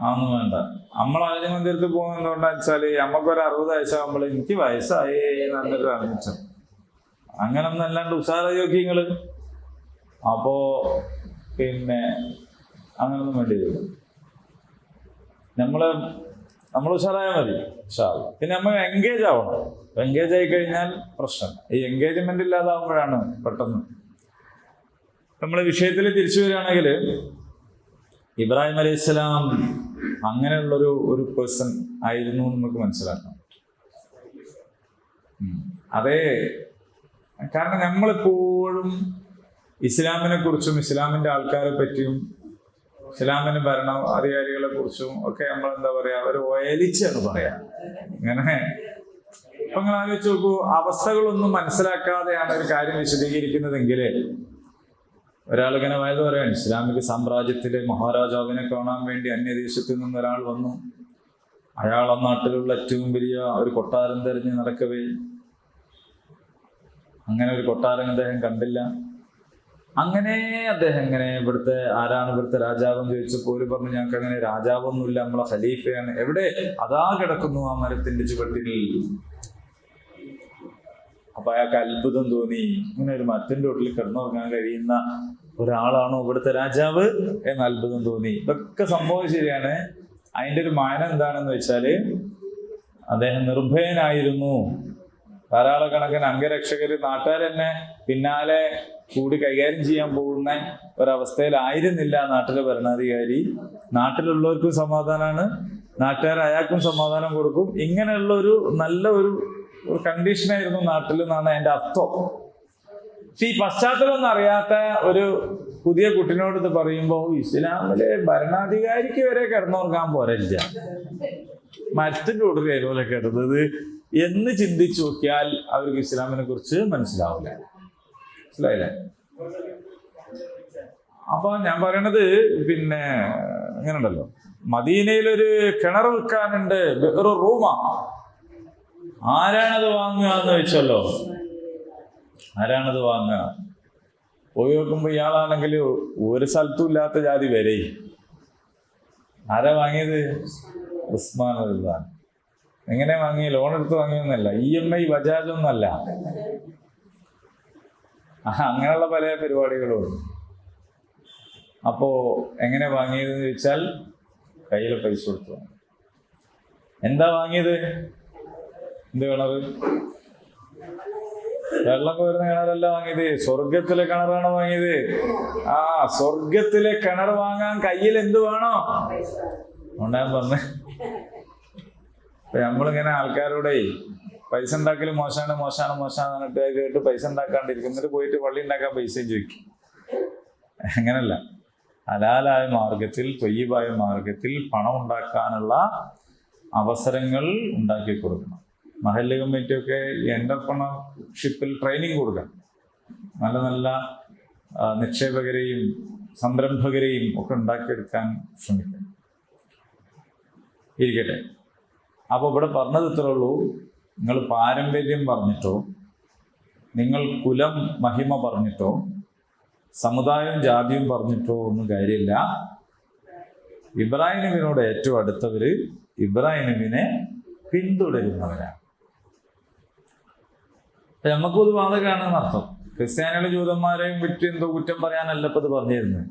അതൊന്നും വേണ്ട. നമ്മൾ അഴിമന്ദിരത്തിൽ പോകുന്നതുകൊണ്ടാ വെച്ചാല് നമുക്കൊരു 60 വയസ്സാകുമ്പോൾ എനിക്ക് വയസ്സായി നല്ലൊരു ആരംഭിച്ചു. അങ്ങനൊന്നും അല്ലാണ്ട് ഉഷാരയോഗ്യങ്ങള്. അപ്പോ അങ്ങനൊന്നും വേണ്ടി വരില്ല. നമ്മൾ ഉഷാറായാൽ മതി. പിന്നെ നമ്മൾ എൻഗേജ് ആവണം. എൻഗേജ് ആയി കഴിഞ്ഞാൽ പ്രശ്നം. ഈ എൻഗേജ്മെന്റ് ഇല്ലാതാവുമ്പോഴാണ് പെട്ടെന്ന്. നമ്മളെ വിഷയത്തിൽ തിരിച്ചു വരികയാണെങ്കിൽ, ഇബ്രാഹിം അലൈഹിസ്സലാം അങ്ങനെയുള്ളൊരു പേഴ്സൺ ആയിരുന്നു നമുക്ക് മനസ്സിലാക്കാം. അതേ, കാരണം നമ്മളെപ്പോഴും ഇസ്ലാമിനെ കുറിച്ചും ഇസ്ലാമിന്റെ ആൾക്കാരെ പറ്റിയും ഇസ്ലാമിന്റെ ഭരണാധികാരികളെ കുറിച്ചും ഒക്കെ നമ്മൾ എന്താ പറയാ, ഒരു ഒയലിച്ചാണ് പറയാ. ഇങ്ങനെ ഇപ്പൊ നിങ്ങൾ ആലോചിച്ച് നോക്കൂ, അവസ്ഥകളൊന്നും മനസ്സിലാക്കാതെയാണ് ഒരു കാര്യം വിശദീകരിക്കുന്നതെങ്കിൽ ഒരാളിങ്ങനെ വയത് പറയാണ്, ഇസ്ലാമിക സാമ്രാജ്യത്തിലെ മഹാരാജാവിനെ കാണാൻ വേണ്ടി അന്യദേശത്ത് നിന്ന് ഒരാൾ വന്നു. അയാൾ ആ നാട്ടിലുള്ള ഏറ്റവും വലിയ ഒരു കൊട്ടാരം തെരഞ്ഞ് നടക്കവേ അങ്ങനെ ഒരു കൊട്ടാരം അദ്ദേഹം കണ്ടില്ല. അങ്ങനെ അദ്ദേഹം ഇങ്ങനെ ആരാണ് ഇവിടുത്തെ രാജാവെന്ന് ചോദിച്ചപ്പോൾ ഒരു പറഞ്ഞു, ഞങ്ങൾക്ക് അങ്ങനെ രാജാവൊന്നുമില്ല, നമ്മളെ ഖലീഫയാണ്. എവിടെ? അതാ കിടക്കുന്നു ആ മരത്തിന്റെ ചുവട്ടിൽ. അപ്പൊ അയാൾക്ക് അത്ഭുതം തോന്നി. ഇങ്ങനെ ഒരു മരത്തിന്റെ ചുവട്ടിൽ കിടന്നുറങ്ങാൻ കഴിയുന്ന ഒരാളാണോ ഇവിടുത്തെ രാജാവ് എന്ന് അത്ഭുതം തോന്നി. ഇതൊക്കെ സംഭവം ശരിയാണ്. അതിന്റെ ഒരു മാനം എന്താണെന്ന് വെച്ചാല്, അദ്ദേഹം നിർഭയനായിരുന്നു. ധാരാളക്കണക്കിന് അംഗരക്ഷകര് നാട്ടുകാർ തന്നെ പിന്നാലെ കൂടി കൈകാര്യം ചെയ്യാൻ പോകുന്ന ഒരവസ്ഥയിലായിരുന്നില്ല നാട്ടിലെ ഭരണാധികാരി. നാട്ടിലുള്ളവർക്കും സമാധാനമാണ്, നാട്ടുകാർ അയാൾക്കും സമാധാനം കൊടുക്കും. ഇങ്ങനെയുള്ള ഒരു നല്ല ഒരു കണ്ടീഷനായിരുന്നു നാട്ടിൽ എന്നാണ് അതിന്റെ അർത്ഥം. പക്ഷെ ഈ പശ്ചാത്തലമൊന്നും അറിയാത്ത ഒരു പുതിയ കുട്ടിനോട് ഇത് പറയുമ്പോൾ, ഇസ്ലാമിലെ ഭരണാധികാരിക്ക് വരെ കിടന്നുറങ്ങാൻ പോരല്ല, മരത്തിന്റെ ഉടനെ കിടന്നത് എന്ന് ചിന്തിച്ചു നോക്കിയാൽ അവർക്ക് ഇസ്ലാമിനെ കുറിച്ച് മനസ്സിലാവില്ല. മനസ്സിലായില്ലേ? അപ്പൊ ഞാൻ പറയണത് ഇങ്ങനെ ഉണ്ടല്ലോ, മദീനയിലൊരു കിണർ വെക്കാനുണ്ട്, ഒരു റൂമാ. ആരാണത് വാങ്ങുക എന്ന് വെച്ചല്ലോ, ആരാണത് വാങ്ങുക? പോയി നോക്കുമ്പോ ഇയാളാണെങ്കിൽ ഒരു സ്ഥലത്തും ഇല്ലാത്ത ജാതി വരെ. ആരാ വാങ്ങിയത്? ഉസ്മാൻ റളിയല്ലാഹു. എങ്ങനെ വാങ്ങി? ലോൺ എടുത്ത് വാങ്ങിയൊന്നല്ല, EMI ബജാജൊന്നല്ല. അങ്ങനെയുള്ള പല പരിപാടികളും. അപ്പോ എങ്ങനെ വാങ്ങിയതെന്ന് ചോദിച്ചാൽ കയ്യിൽ പൈസ കൊടുത്തു. എന്താ വാങ്ങിയത്? എന്ത് കിണറ്? വെള്ളം കോരുന്ന കിണറല്ല വാങ്ങിയത്, സ്വർഗത്തിലെ കിണറാണ് വാങ്ങിയത്. ആ സ്വർഗത്തിലെ കിണർ വാങ്ങാൻ കയ്യിൽ എന്ത് വേണോ? ഉണ്ടാൻ പറഞ്ഞ നമ്മളിങ്ങനെ ആൾക്കാരോടെ പൈസ ഉണ്ടാക്കൽ മോശമാണ് പറഞ്ഞിട്ട് കേട്ട് പൈസ ഉണ്ടാക്കാണ്ടിരിക്കും. പോയിട്ട് പള്ളി ഉണ്ടാക്കാൻ പൈസയും ചോദിക്കും. അങ്ങനല്ല, ഹലാലായ മാർഗത്തിൽ, ത്വയ്യിബായ മാർഗത്തിൽ പണം ഉണ്ടാക്കാനുള്ള അവസരങ്ങൾ ഉണ്ടാക്കി കൊടുക്കണം. മഹല്ല് കമ്മിറ്റിയൊക്കെ എന്റർപ്രണർഷിപ്പിൽ ട്രെയിനിങ് കൊടുക്കണം. നല്ല നല്ല നിക്ഷേപകരെയും സംരംഭകരെയും ഒക്കെ ഉണ്ടാക്കിയെടുക്കാൻ ശ്രമിക്കണം. ഇരിക്കട്ടെ. അപ്പോൾ ഇവിടെ പറഞ്ഞത് ഇത്രേ ഉള്ളൂ. നിങ്ങൾ പാരമ്പര്യം പറഞ്ഞിട്ടോ, നിങ്ങൾ കുലം മഹിമ പറഞ്ഞിട്ടോ, സമുദായവും ജാതിയും പറഞ്ഞിട്ടോ ഒന്നും കാര്യമില്ല. ഇബ്രാഹിം നബിയോട് ഏറ്റവും അടുത്തവര് ഇബ്രാഹിം നബിനെ പിന്തുടരുന്നവരാണ്. നമുക്കും ഇത് ബാധകമാണെന്ന് അർത്ഥം. ക്രിസ്ത്യാനികളും ജൂതന്മാരെയും വിറ്റ് എന്തോ കുറ്റം പറയാനല്ല ഇപ്പൊ ഇത് പറഞ്ഞിരുന്നത്.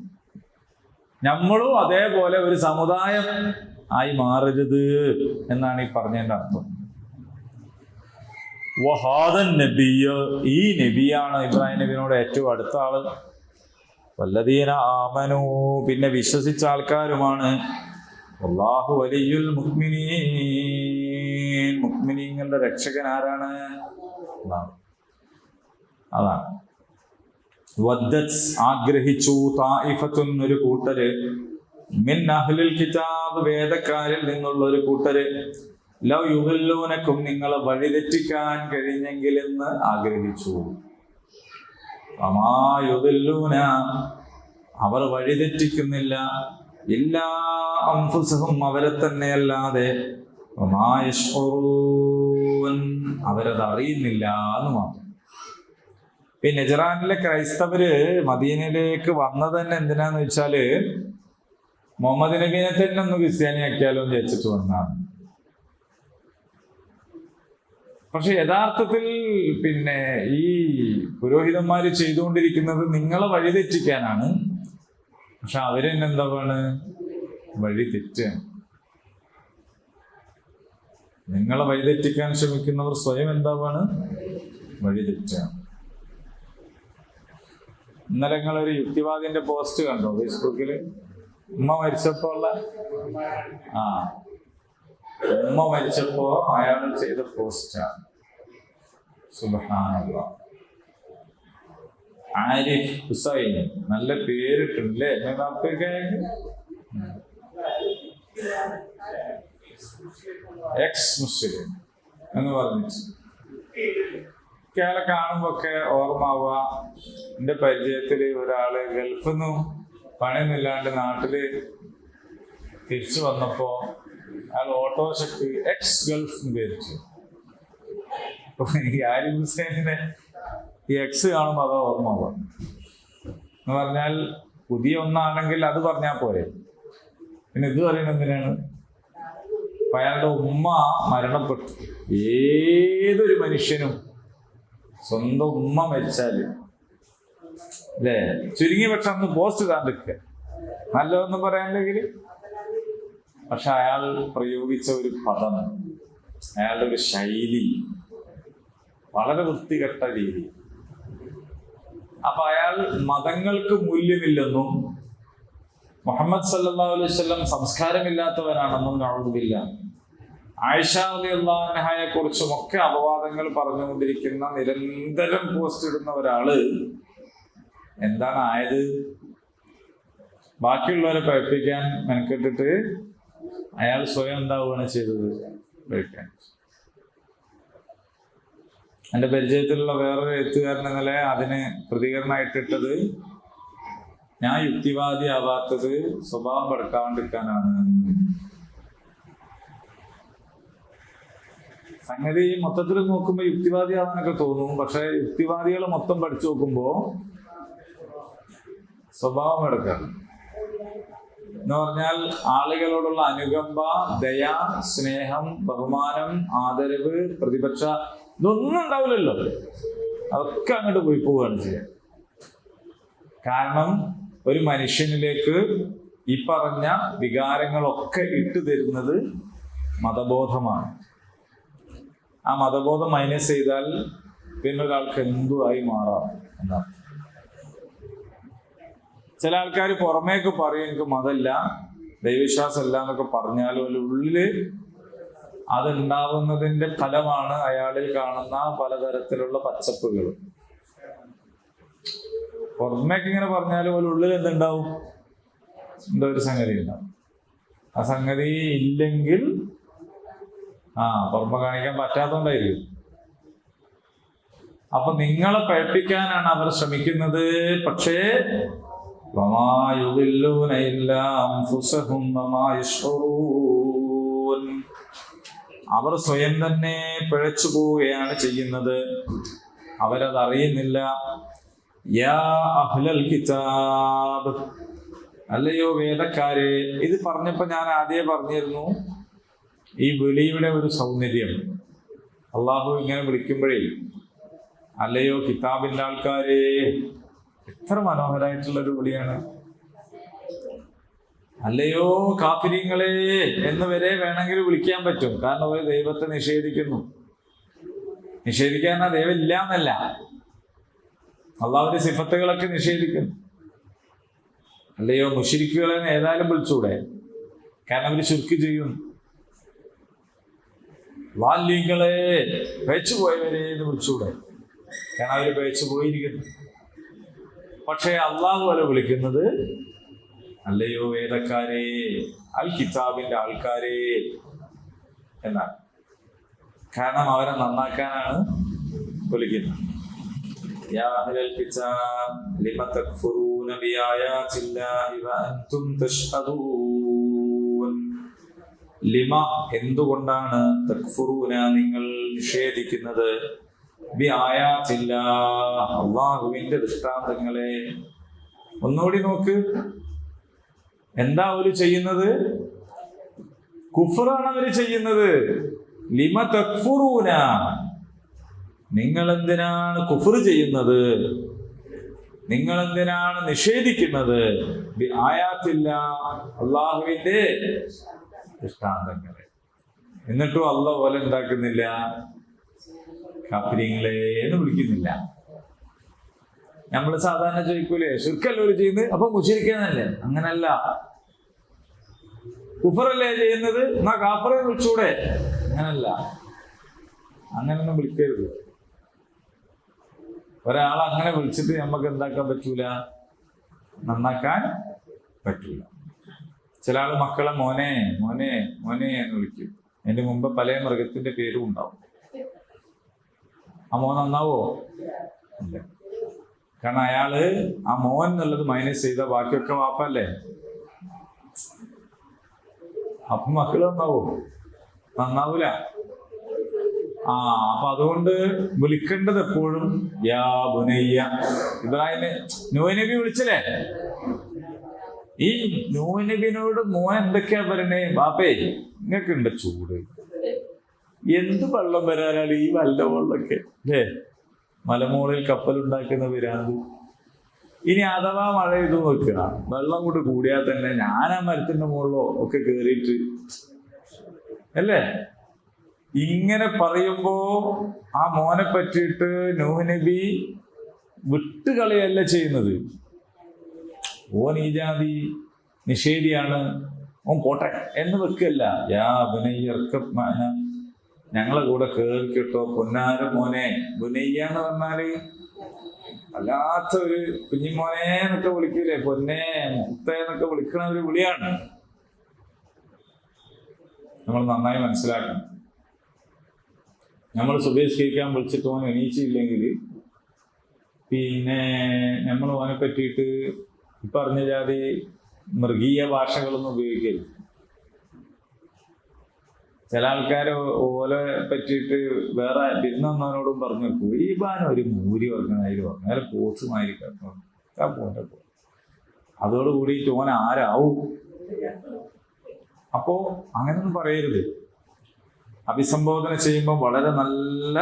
നമ്മളും അതേപോലെ ഒരു സമുദായം ആയി മാറരുത് എന്നാണ് ഈ പറഞ്ഞതിന്റെ അർത്ഥം. വഹാദൻ നബിയ, ഈ നബിയാണ് ഇബ്രാഹിം നബിയോട് ഏറ്റവും അടുത്ത ആള്. വല്ലദീന ആമനു, പിന്നെ വിശ്വസിച്ച ആൾക്കാരുമാണ്. അല്ലാഹു വലിയുൽ മുഅ്മിനീൻ. മുഅ്മിനീങ്ങളുടെ രക്ഷകൻ ആരാണ്? അതാണ്. വദ്ദത് ആഗ്രഹിച്ചു, തായിഫത്തുൻ ഒരു കൂട്ടര്, മിൻ അഹ്ലിൽ കിതാബ് വേദക്കാരിൽ നിന്നുള്ള ഒരു കൂട്ടര്, ലൗ യുദല്ലൂനക്കും നിങ്ങളെ വഴിതെറ്റിക്കാൻ കഴിഞ്ഞെങ്കിൽ എന്ന് ആഗ്രഹിച്ചു. അമാ യുദല്ലൂന അവർ വഴിതെറ്റിക്കുന്നില്ല, ഇല്ലാ അൻഫുസഹും അവരെ തന്നെയല്ലാതെ, വമാ യശ്ഉറൂൻ അവരത് അറിയുന്നില്ല എന്ന് മാത്രം. പിന്നെ നജ്റാനിലെ ക്രൈസ്തവര് മദീനയിലേക്ക് വന്നത് തന്നെ എന്തിനാന്ന് വെച്ചാല് മുഹമ്മദ് നബീനെ തന്നെ ഒന്ന് ക്രിസ്ത്യാനിയാക്കിയാലോ എന്ന് വെച്ചിട്ട് വന്നതാണ്. പക്ഷെ യഥാർത്ഥത്തിൽ പിന്നെ ഈ പുരോഹിതന്മാര് ചെയ്തുകൊണ്ടിരിക്കുന്നത് നിങ്ങളെ വഴിതെറ്റിക്കാനാണ്. പക്ഷെ അവരെന്നെന്താണ്? വഴി തെറ്റാണ്. നിങ്ങളെ വഴിതെറ്റിക്കാൻ ശ്രമിക്കുന്നവർ സ്വയം എന്താണ്? വഴി തെറ്റാണ്. ഇന്നലെ നിങ്ങളൊരു യുക്തിവാദിന്റെ പോസ്റ്റ് കണ്ടോ ഫേസ്ബുക്കില്? ഉമ്മ മരിച്ചപ്പോ ഉള്ള ഉമ്മ മരിച്ചപ്പോ അയാൾ ചെയ്ത പോസ്റ്റാണ്. സുബ്ഹാനല്ലാഹ്. ആരിഫ് ഹുസൈൻ, നല്ല പേരിട്ടുണ്ടല്ലേ എക്സ് മുസ്ലിം എന്ന് പറഞ്ഞിട്ട് കേളെ കാണുമ്പോഴൊക്കെ ഓർമ്മാവുക. എൻ്റെ പരിചയത്തില് ഒരാള് ഗൾഫിൽ നിന്നും പണിയൊന്നുമില്ലാണ്ട് നാട്ടില് തിരിച്ചു വന്നപ്പോ അയാൾ ഓട്ടോറിക്ഷക്ക് എക്സ് ഗൾഫ് എന്ന് പേരിച്ചു. അപ്പൊ ഈ ആരിഫ് ഹുസൈനെ ഈ എക്സ് കാണുമ്പോൾ അത് ഓർമ്മാവുക. എന്ന് പറഞ്ഞാൽ പുതിയ ഒന്നാണെങ്കിൽ അത് പറഞ്ഞാൽ പോരെ, പിന്നെ ഇത് പറയുന്നത് എന്തിനാണ്? അപ്പൊ അയാളുടെ ഉമ്മ മരണപ്പെട്ടു. ഏതൊരു മനുഷ്യനും സ്വന്തം ഉമ്മ മരിച്ചാല് അല്ലേ ചുരുങ്ങിയ പക്ഷെ അന്ന് പോസ്റ്റ് താണ്ടിരിക്കുക നല്ലതൊന്നും പറയാനില്ലെങ്കിൽ. പക്ഷെ അയാൾ പ്രയോഗിച്ച ഒരു പദം, അയാളുടെ ഒരു ശൈലി വളരെ വൃത്തികെട്ട രീതി. അപ്പൊ അയാൾ മതങ്ങൾക്ക് മൂല്യമില്ലെന്നും മുഹമ്മദ് സല്ലല്ലാഹു അലൈഹി വസല്ലം സംസ്കാരമില്ലാത്തവനാണെന്നും നഅൂദുബില്ല, ആയിഷ റളിയല്ലാഹു അൻഹയെ കുറിച്ചുമൊക്കെ അപവാദങ്ങൾ പറഞ്ഞുകൊണ്ടിരിക്കുന്ന നിരന്തരം പോസ്റ്റ് ഇടുന്ന ഒരാള് എന്താണ് ആയത്? ബാക്കിയുള്ളവരെ പഴിപ്പിക്കാൻ മെനക്കെട്ടിട്ട് അയാൾ സ്വയം എന്താവുകയാണ് ചെയ്തത്? പഴിക്കാൻ. എൻ്റെ പരിചയത്തിലുള്ള വേറൊരു എഴുത്തുകാരൻ ഇന്നലെ അതിന് പ്രതികരണമായിട്ടിട്ടത്, ഞാൻ യുക്തിവാദി ആവാത്തത് സ്വഭാവം പെടുക്കാണ്ടിരിക്കാനാണ്. സംഗതി മൊത്തത്തിൽ നോക്കുമ്പോൾ യുക്തിവാദി ആവാനൊക്കെ തോന്നും. പക്ഷെ യുക്തിവാദികൾ മൊത്തം പഠിച്ചു നോക്കുമ്പോ സ്വഭാവം എടുക്കണം എന്ന് പറഞ്ഞാൽ ആളുകളോടുള്ള അനുകമ്പ, ദയ, സ്നേഹം, ബഹുമാനം, ആദരവ്, പ്രതിപക്ഷ ഇതൊന്നും ഉണ്ടാവില്ലല്ലോ. അതൊക്കെ അങ്ങോട്ട് പോയി പോവുകയാണ് ചെയ്യുക. കാരണം ഒരു മനുഷ്യനിലേക്ക് ഈ പറഞ്ഞ വികാരങ്ങളൊക്കെ ഇട്ടു തരുന്നത് മതബോധമാണ്. ആ മതബോധം മൈനസ് ചെയ്താൽ പിന്നെ ഒരാൾക്ക് എന്തുമായി മാറാം എന്നാണ്. ചില ആൾക്കാർ പുറമേക്ക് പറയും എനിക്ക് മതമില്ല, ദൈവവിശ്വാസമല്ല എന്നൊക്കെ പറഞ്ഞാലും ഉള്ളില് അതുണ്ടാവുന്നതിന്റെ ഫലമാണ് അയാളിൽ കാണുന്ന പലതരത്തിലുള്ള പച്ചപ്പുകൾ. പുറമേക്ക് ഇങ്ങനെ പറഞ്ഞാലും ഉള്ളിൽ എന്തുണ്ടാവും? എന്തോ ഒരു സംഗതി ഉണ്ടാവും. ആ സംഗതി ഇല്ലെങ്കിൽ പുറമെ കാണിക്കാൻ പറ്റാത്തോണ്ടായിരിക്കും. അപ്പൊ നിങ്ങളെ പഴിപ്പിക്കാനാണ് അവർ ശ്രമിക്കുന്നത്. പക്ഷേ അവർ സ്വയം തന്നെ പിഴച്ചു പോവുകയാണ് ചെയ്യുന്നത്, അവരത് അറിയുന്നില്ല. യാ അഹ്ലൽ കിതാബ്, അല്ലയോ വേദക്കാരെ. ഇത് പറഞ്ഞപ്പോ ഞാൻ ആദ്യമേ പറഞ്ഞിരുന്നു, ഈ വിളിയുടെ ഒരു സൗന്ദര്യം. അള്ളാഹു ഇങ്ങനെ വിളിക്കുമ്പോഴേ അല്ലയോ കിതാബിന്റെ ആൾക്കാരെ, എത്ര മനോഹരമായിട്ടുള്ളൊരു വിളിയാണ്. അല്ലയോ കാഫിരീങ്ങളെ എന്ന് വരെ വേണമെങ്കിൽ വിളിക്കാൻ പറ്റും. കാരണം ഒരു ദൈവത്തെ നിഷേധിക്കുന്നു. നിഷേധിക്കാൻ ദൈവം ഇല്ല എന്നല്ല, അള്ളാഹുവിന്റെ സിഫത്തുകളൊക്കെ നിഷേധിക്കുന്നു. അല്ലയോ മുശ്രിക്കുകളെ ഏതായാലും വിളിച്ചൂടെ? കാരണം അവര് ശിർക്ക് ചെയ്യും. വാല്യങ്ങളെ പേച്ചു പോയവരെ എന്ന് വിളിച്ചുകൂടെ, കാരണം അവര് പേച്ചു പോയിരിക്കുന്നു. പക്ഷെ അള്ളാഹു അവരെ വിളിക്കുന്നത് അല്ലയോ വേദക്കാരെ, അൽ കിതാബിന്റെ ആൾക്കാരെ എന്നാണ്. കാരണം അവരെ നന്നാക്കാനാണ് വിളിക്കുന്നത്. യാ അഹ്ലൽ കിതാബ് ലിമ തക്ഫുറൂന ബിആയാതില്ലാഹി വഅൻതും തശ്ഹദൂൻ. ലിമ എന്തുകൊണ്ടാണ്, തക്ഫുറൂന നിങ്ങൾ നിഷേധിക്കുന്നത്, ബിആയാതില്ലാഹ് അല്ലാഹുവിന്റെ ദൃഷ്ടാന്തങ്ങളെ. ഒന്നുകൂടി നോക്ക്, എന്താ അവര് ചെയ്യുന്നത്? കുഫറാണ് അവര് ചെയ്യുന്നത്. ലിമ തക്ഫുറൂന, നിങ്ങൾ എന്തിനാണ് കുഫർ ചെയ്യുന്നത്, നിങ്ങൾ എന്തിനാണ് നിഷേധിക്കുന്നത്, അള്ളാഹുവിന്റെ ദൃഷ്ടാന്തങ്ങളെ. എന്നിട്ടും അള്ളാഹ് പോലെ എന്താക്കുന്നില്ല, കാഫിരീങ്ങളെ എന്ന് വിളിക്കുന്നില്ല. നമ്മൾ സാധാരണ ചോദിക്കൂലേ, ശിർക്കല്ലേ ഒരു ചെയ്യുന്നത്, അപ്പൊ മുശ്രിക്കന്നല്ലേ? അങ്ങനല്ല. കുഫറല്ലേ ചെയ്യുന്നത്, എന്നാ കാഫറെ വിളിച്ചൂടെ? അങ്ങനല്ല, അങ്ങനൊന്നും വിളിക്കരുത്. ഒരാളെ അങ്ങനെ വിളിച്ചിട്ട് നമുക്ക് എന്താക്കാൻ പറ്റൂല, നന്നാക്കാൻ പറ്റൂല. ചില ആള് മക്കളെ മോനെ മോനെ മോനെ എന്ന് വിളിക്കും. അതിന്റെ മുമ്പ് പല മൃഗത്തിന്റെ പേരും ഉണ്ടാവും. ആ മോൻ നന്നാവോ? ഇല്ല. കാരണം അയാള് ആ മോൻ എന്നുള്ളത് മൈനസ് ചെയ്ത ബാക്കിയൊക്കെ വാപ്പല്ലേ. അപ്പൊ മക്കള് നന്നാവോ? നന്നാവൂല. അപ്പൊ അതുകൊണ്ട് വിളിക്കേണ്ടത് എപ്പോഴും യാ ബുനയ്യ. ഇബ്രാഹിം നൂഹ് നബി വിളിച്ചില്ലേ? ഈ നൂഹ് നബിനോട് മോൻ എന്തൊക്കെയാ പറയണേ? ബാപ്പേ നിങ്ങൾക്ക് ഉണ്ട് ചൂട്, എന്ത് വെള്ളം വരാനാണ് ഈ വല്ല വെള്ളമൊക്കെ അല്ലേ? മലമുകളിൽ കപ്പലുണ്ടാക്കുന്ന വരാത്. ഇനി അഥവാ മഴ ചെയ്തു നോക്കുക, വെള്ളം കൊണ്ട് കൂടിയാൽ തന്നെ ഞാൻ ആ മരത്തിന്റെ മുകളിലോ ഒക്കെ കേറിയിട്ട് അല്ലേ? ഇങ്ങനെ പറയുമ്പോ ആ മോനെ പറ്റിയിട്ട് നൂഹ് നബി വിട്ടുകളയല്ല ചെയ്യുന്നത്. ഓൻ ഈ ജാതി നിഷേധിയാണ്, ഓൻ പോട്ടെ എന്ന് വെക്കല്ല. യാ ബുനയ്യ ഞങ്ങളെ കൂടെ കേറിക്കിട്ടോ പൊന്നാര മോനെ. ബുനയ്യ എന്ന് പറഞ്ഞാല് അല്ലാത്ത ഒരു കുഞ്ഞിമോനെ എന്നൊക്കെ വിളിക്കൂലേ, പൊന്നെ മുത്ത എന്നൊക്കെ വിളിക്കണ ഒരു വിളിയാണ്. നമ്മൾ നന്നായി മനസ്സിലാക്കണം. നമ്മൾ സുബഹിസ്കരിക്കാൻ വിളിച്ചിട്ട് ഓൻ എണീച്ചില്ലെങ്കിൽ പിന്നെ നമ്മൾ ഓനെ പറ്റിയിട്ട് പറഞ്ഞ ജാതി മൃഗീയ ഭാഷകളൊന്നും ഉപയോഗിക്കരുത്. ചില ആൾക്കാർ ഓലെ പറ്റിയിട്ട് വേറെ വിരുന്നവനോടും പറഞ്ഞു വെക്കും, ഈ ബാൻ ഒരു മൂരി പറഞ്ഞായിരുന്നു പറഞ്ഞു, അയാൾ പോസുമായിരിക്കും പോട്ടെ. അതോടുകൂടി ഓൻ ആരാവും? അപ്പോ അങ്ങനൊന്നും പറയരുത്. അഭിസംബോധന ചെയ്യുമ്പോൾ വളരെ നല്ല